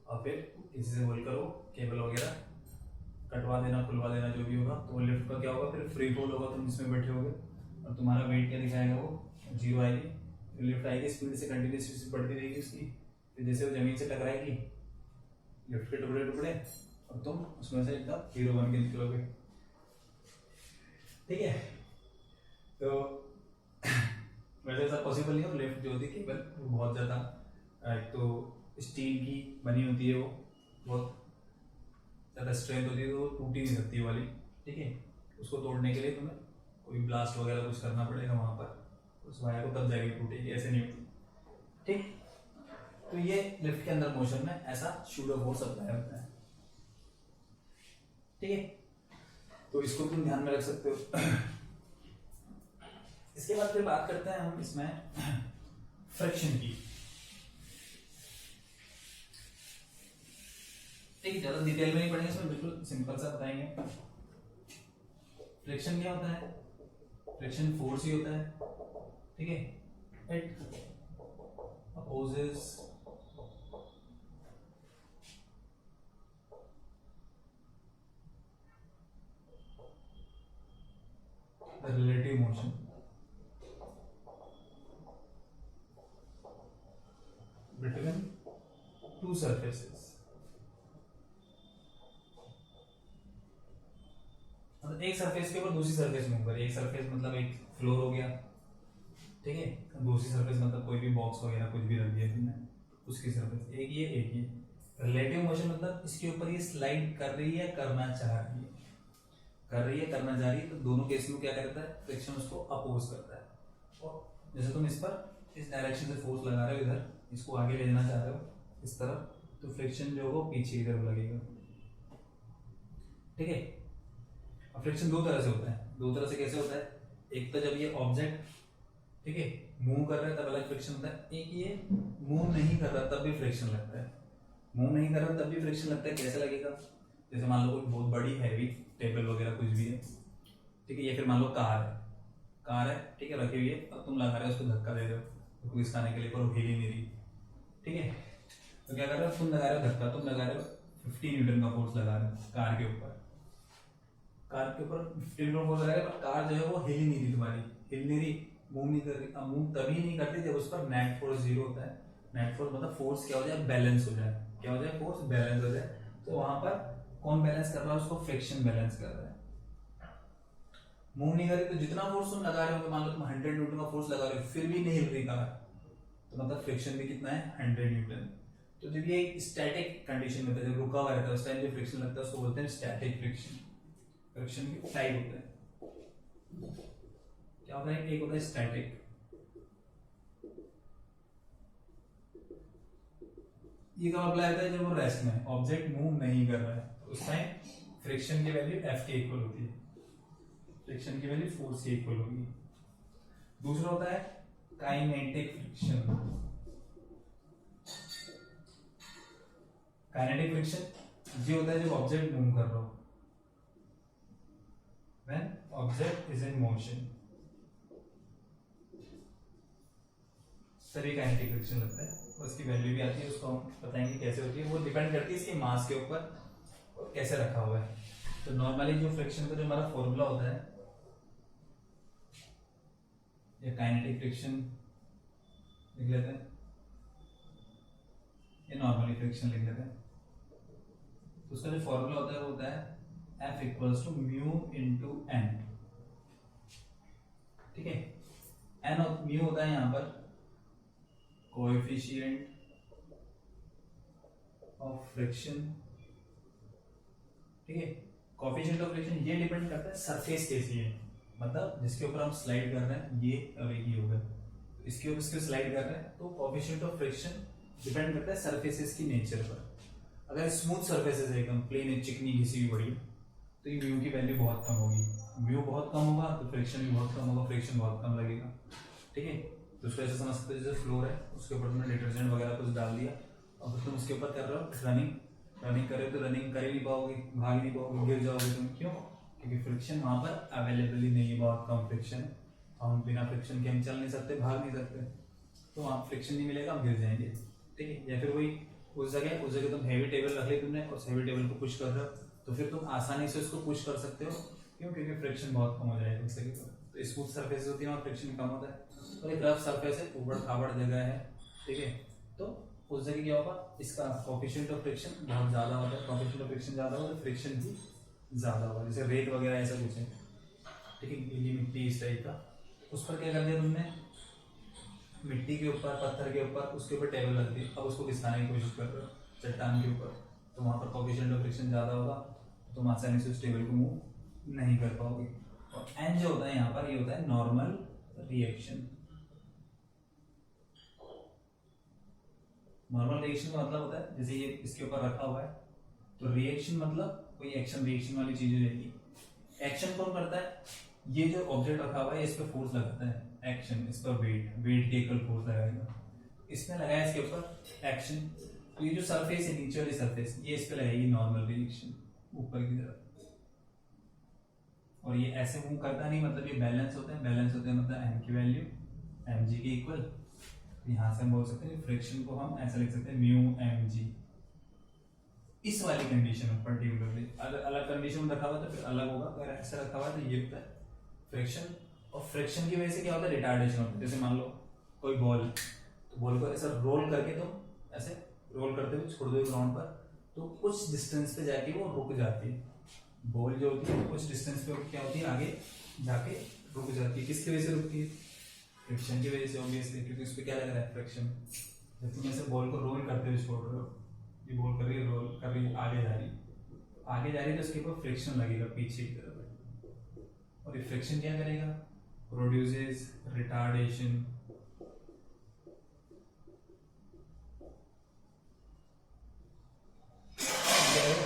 A: और फिर किसी से बोल करो केबल वगैरह कटवा देना खुलवा देना जो भी होगा, तो लिफ्ट का क्या होगा फिर फ्री फॉल होगा, तुम जिसमें बैठे होगे और तुम्हारा वेट क्या दिखाएगा वो 0 आएगी, फिर लिफ्ट आएगी स्पीड से कंटिन्यूस बढ़ती रहेगी उसकी, फिर जैसे वो जमीन से टकराएगी लिफ्ट के टुकड़े टुकड़े और तुम उसमें से एकदम हीरो बन के निकलोगे, ठीक है। तो वैसे ऐसा पॉसिबल नहीं हो, लिफ्ट जो होती है केबल वो बहुत ज़्यादा एक तो स्टील की बनी होती है, वो बहुत ज़्यादा स्ट्रेंथ होती है तो वो टूट ही नहीं सकती वाली, ठीक है। उसको तोड़ने के लिए तुम्हें कोई ब्लास्ट वगैरह कुछ करना पड़ेगा वहां पर, उस वायर को तब जाके टूटेगी, ऐसे नहीं होती। ठीक, तो ये लिफ्ट के अंदर मोशन में ऐसा शूडो फोर्स अप्लाई होता है। ठीक है, तो इसको तुम ध्यान में रख सकते हो। इसके बाद फिर बात करते हैं हम इसमें फ्रिक्शन की। ठीक है, ज्यादा डिटेल में नहीं पढ़ेंगे इसमें, बिल्कुल सिंपल सा बताएंगे। फ्रिक्शन क्या होता है? फ्रिक्शन फोर्स ही होता है। ठीक है, it opposes the relative motion between two surfaces. मतलब एक सरफेस के ऊपर दूसरी सरफेस मूव करे। एक सरफेस मतलब एक फ्लोर हो गया, ठीक है, दूसरी सरफेस मतलब कोई भी बॉक्स वगैरह कुछ भी रख दिया तुमने, उसकी सरफेस एक ये एक ये। रिलेटिव मोशन मतलब इसके ऊपर ये स्लाइड कर रही है, करना चाह रही है, कर रही है, करना चाह रही है, तो दोनों केस में क्या करता है? फ्रिक्शन उसको अपोज करता है। और जैसे तुम इस पर इस डायरेक्शन से फोर्स लगा रहे हो, इधर इसको आगे ले जाना चाह रहे हो इस तरफ, तो फ्रिक्शन जो हो पीछे इधर लगेगा। ठीक है, अब फ्रिक्शन दो तरह से होता है। दो तरह से कैसे होता है? एक तो जब ये ऑब्जेक्ट, ठीक है, मूव कर रहा है तब अलग फ्रिक्शन होता है। एक ये मूव नहीं कर रहा तब भी फ्रिक्शन लगता है। मूव नहीं कर रहा तब भी फ्रिक्शन लगता है। कैसे लगेगा? जैसे मान लो कोई बहुत बड़ी हैवी टेबल वगैरह कुछ भी है, ठीक है, ये फिर मान लो कार है, कार है, ठीक है, रखी हुई है, अब तुम लगा रहे हो उसको, धक्का दे रहे हो उसको घिसकाने के लिए, पर वो हिल ही नहीं रही। ठीक है, तो क्या कर रहे हो? तुम लगा रहे हो धक्का, तुम लगा रहे हो 50 न्यूटन का फोर्स लगा रहे हो कार के ऊपर, कार के ऊपर 50 न्यूटन फोर्स लगा रहे हो, पर कार जो है वो हिल ही नहीं रही, तुम्हारी हिल नहीं रही, मूव नहीं कर रही। अब मूव तभी नहीं करती जब उस पर नेट फोर्स जीरो होता है। नेट फोर्स मतलब फोर्स क्या हो जाए? बैलेंस हो जाए। क्या हो जाए? फोर्स बैलेंस हो जाए। तो वहां पर कौन बैलेंस कर रहा है? उसको फ्रिक्शन बैलेंस कर रहा है। मूव नहीं कर रही तो जितना फोर्स तुम लगा रहे हो, मान लो तुम 100 न्यूटन का फोर्स लगा रहे हो, फिर भी नहीं हिल रही कार, तो मतलब फ्रिक्शन भी कितना है? 100 न्यूटन। तो जब ये स्टैटिक कंडीशन में था, जब रुका हुआ रहता है, उस टाइम जो फ्रिक्शन लगता है उसको बोलते हैं स्टैटिक फ्रिक्शन। फ्रिक्शन के टाइप होते हैं, क्या होता है? एक होता है स्टैटिक, ये कब अप्लाई होता है? जब वो रेस्ट में, ऑब्जेक्ट मूव नहीं कर रहा है, तो उस टाइम फ्रिक्शन की वैल्यू F के इक्वल होती है, फ्रिक्शन की वैल्यू फोर्स के इक्वल होगी। दूसरा होता है काइनेटिक फ्रिक्शन। काइनेटिक फ्रिक्शन ये होता है जब ऑब्जेक्ट मूव कर रहा हो, when object is in motion, सभी काइनेटिक फ्रिक्शन लगता है। उसकी वैल्यू भी आती है, उसको हम बताएंगे कैसे होती है। वो डिपेंड करती है इसके मास के ऊपर और कैसे रखा हुआ है। तो नॉर्मली जो फ्रिक्शन का जो हमारा फॉर्मूला होता है, ये काइनेटिक फ्रिक्शन लिख लेते हैं, ये नॉर्मली फ्रिक्शन लिख लेते हैं। तो उसका जो फॉर्मूला होता है वो होता है F equals to mu into N. ठीक है, एन म्यू होता है यहाँ पर कोएफिशिएंट ऑफ फ्रिक्शन। ठीक है, कोएफिशिएंट ऑफ फ्रिक्शन ये डिपेंड करता है सरफेस कैसी है, मतलब जिसके ऊपर हम स्लाइड कर रहे हैं, ये अवेगी होगा, इसके ऊपर इसके स्लाइड कर रहे हैं, तो कोएफिशिएंट ऑफ फ्रिक्शन डिपेंड करता है सरफेसेस की नेचर पर। अगर स्मूथ सरफेसेस है, एकदम प्लेन है, चिकनी घिसी हुई बड़ी, तो ये म्यू की वैल्यू बहुत कम होगी। म्यू बहुत कम होगा तो फ्रिक्शन भी बहुत कम होगा, फ्रिक्शन बहुत कम लगेगा। ठीक है, तो उसको ऐसे समझ सकते हो जैसे फ्लोर है, उसके ऊपर तुमने डिटर्जेंट वगैरह कुछ डाल दिया और फिर तुम उसके ऊपर कर रहे हो रनिंग, रनिंग कर रहे हो तो रनिंग कर ही नहीं पाओगे, भाग नहीं पाओगे, गिर जाओगे तुम। क्यों? क्योंकि फ्रिक्शन वहां पर अवेलेबल ही नहीं है, बहुत कम फ्रिक्शन है। हम बिना फ्रिक्शन के हम चल नहीं सकते, भाग नहीं सकते, तो वहाँ फ्रिक्शन नहीं मिलेगा, हम गिर जाएंगे। ठीक है, या फिर वही उस जगह तुम हैवी टेबल रख ली तुमने, उस हैवी टेबल को पुश कर रहे हो, तो फिर तुम आसानी से उसको पुश कर सकते हो। क्यों? क्योंकि फ्रिक्शन बहुत कम हो जाएगा उस जगह पर। तो स्मूथ सरफेस होती है वहाँ फ्रिक्शन कम होता है, और एक रफ सरफेस है, ऊबड़ खाबड़ जगह है, ठीक है, तो उस जगह क्या होगा? इसका कोएफिशिएंट ऑफ फ्रिक्शन बहुत ज्यादा होता है। कोएफिशिएंट ऑफ फ्रिक्शन ज्यादा होगा तो फ्रिक्शन भी ज्यादा होगा। जैसे रेत वगैरह ऐसा कुछ है, ठीक है, गीली मिट्टी इस टाइप का, उस पर क्या कर दिया तुमने? मिट्टी के ऊपर, पत्थर के ऊपर, उसके ऊपर टेबल रख दी, अब उसको घिसकाने की कोशिश कर रहे हो चट्टान के ऊपर, तो वहाँ पर कोएफिशिएंट ऑफ फ्रिक्शन ज़्यादा होगा, तो तुम आसानी से उस टेबल को मूव नहीं कर पाओगे। और एन जो होता है यहाँ पर ये होता है नॉर्मल रिएक्शन। नॉर्मल रिएक्शन का मतलब होता है जैसे ये इसके ऊपर रखा हुआ है, तो रिएक्शन मतलब कोई एक्शन रिएक्शन वाली चीज हो जाएगी। एक्शन कौन करता है? ये जो ऑब्जेक्ट रखा हुआ है इस पर फोर्स लगाता है एक्शन, इस पर वेट के इक्वल फोर्स लगाएगा। इसने लगाया इसके ऊपर एक्शन, तो ये जो सरफेस है नीचे वाली सरफेस ये इस पे लगाएगी नॉर्मल रिएक्शन ऊपर की तरफ। और ये ऐसे मूव करता नहीं, मतलब ये बैलेंस होते हैं, बैलेंस होते हैं मतलब एम की वैल्यू एम जी के इक्वल। यहां से हम बोल सकते हैं फ्रिक्शन को हम ऐसा लिख सकते हैं म्यू एम जी। इस वाली कंडीशन में पर्टिकुलरली, अगर अलग कंडीशन में रखा हुआ तो फिर अलग होगा, अगर ऐसा रखा हुआ तो ये होता है फ्रिक्शन। और फ्रिक्शन की वजह से क्या होता है? रिटार्डेशन होता है। जैसे मान लो कोई बॉल, तो बॉल को ऐसा रोल करके तुम ऐसे रोल करते हुए छोड़ दो ग्राउंड पर, तो कुछ डिस्टेंस पे जाके वो रुक जाती है। बॉल जो होती है कुछ डिस्टेंस पे क्या होती है, आगे जाके रुक जाती है। किसकी वजह से रुकती है? फ्रिक्शन की वजह से ऑब्वियसली, क्योंकि उस पर क्या लग रहा है? फ्रिक्शन। जब तुम ऐसे बॉल को रोल करते हुए छोड़ रहे हो, ये बॉल कर रही है, रोल कर रही है, आगे जा रही है, आगे जा रही है, तो उसके ऊपर फ्रिक्शन लगेगा पीछे की तरफ। और ये फ्रिक्शन क्या करेगा? Produces retardation.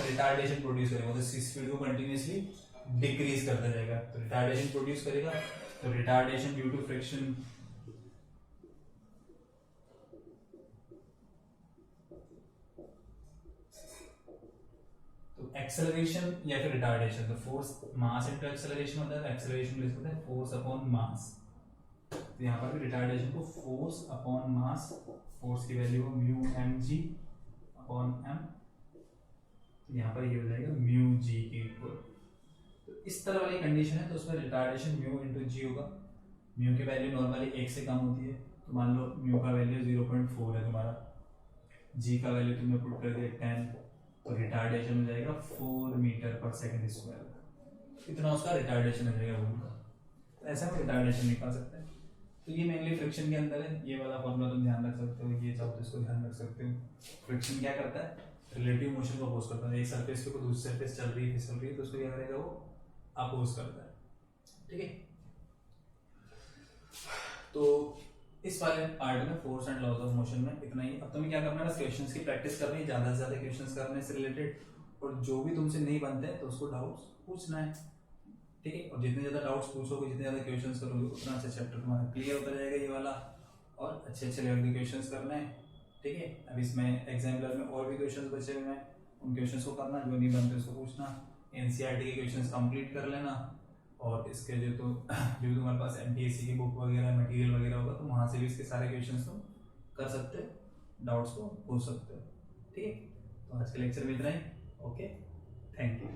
A: रिटार्डेशन प्रोड्यूस करेगा, मतलब स्पीड को कंटिन्यूअसली डिक्रीज करता जाएगा, तो रिटार्डेशन प्रोड्यूस करेगा। तो रिटार्डेशन ड्यू टू फ्रिक्शन। तो एक्सेलरेशन या फिर रिटार्डेशन, तो फोर्स मास इनटू एक्सेलरेशन होता है, एक्सेलरेशन लिख सकते हैं फोर्स अपॉन मास। तो यहाँ पर भी रिटार्डेशन को फोर्स अपॉन मास, फोर्स की वैल्यू हो mu M G upon M, यहाँ पर ये हो जाएगा म्यू जी के इक्वल। तो इस तरह वाली कंडीशन है, तो उसमें रिटार्डेशन म्यू इंटू जी होगा। म्यू की वैल्यू नॉर्मली 1 से कम होती है, तो मान लो म्यू का वैल्यू 0.4 है तुम्हारा, जी का वैल्यू तुमने पुट कर दिया 10, तो रिटार्डेशन हो जाएगा 4 मीटर पर सेकंड स्क्वायर। इतना उसका रिटार्डेशन हो जाएगा बॉल का। तो ऐसा हम रिटार्डेशन निकाल सकते हैं। तो ये मेनली फ्रिक्शन के अंदर है, ये वाला फॉर्मूला तुम ध्यान रख सकते हो, ये चाहो तो इसको ध्यान रख सकते हो। फ्रिक्शन क्या करता है? रिलेटिव मोशन को अपोज करता है। एक सरफेस पे कोई दूसरी सरफेस चल रही है, फिसल रही है, तो उसको क्या करेगा? वो अपोज करता है। ठीक है, तो इस वाले पार्ट में force and laws of motion में इतना ही। अब तुम्हें क्या करना है? बस क्वेश्चंस की प्रैक्टिस करनी है, ज्यादा से ज्यादा क्वेश्चंस करने से रिलेटेड, और जो भी तुमसे नहीं बनते हैं तो उसको डाउट्स पूछना है। ठीक है, और जितने ज्यादा डाउट्स पूछोगे, जितने ज्यादा क्वेश्चंस करोगे, उतना अच्छा चैप्टर तुम्हारा क्लियर होता जाएगा ये वाला, और अच्छे अच्छे लेवल के क्वेश्चंस करने हैं। ठीक है, अब इसमें एग्जाम्पल में और भी क्वेश्चंस बचे हुए हैं, उन क्वेश्चंस को करना, जो नहीं बनते उसको पूछना। एनसीईआरटी के क्वेश्चंस कंप्लीट कर लेना, और इसके जो तुम्हारे पास एमपीएससी की बुक वगैरह मटेरियल वगैरह होगा, तो वहाँ से भी इसके सारे क्वेश्चंस तुम कर सकते हो, डाउट्स को पूछ सकते हो। ठीक है, तो आज के लेक्चर में इतना ही। Okay, thank you.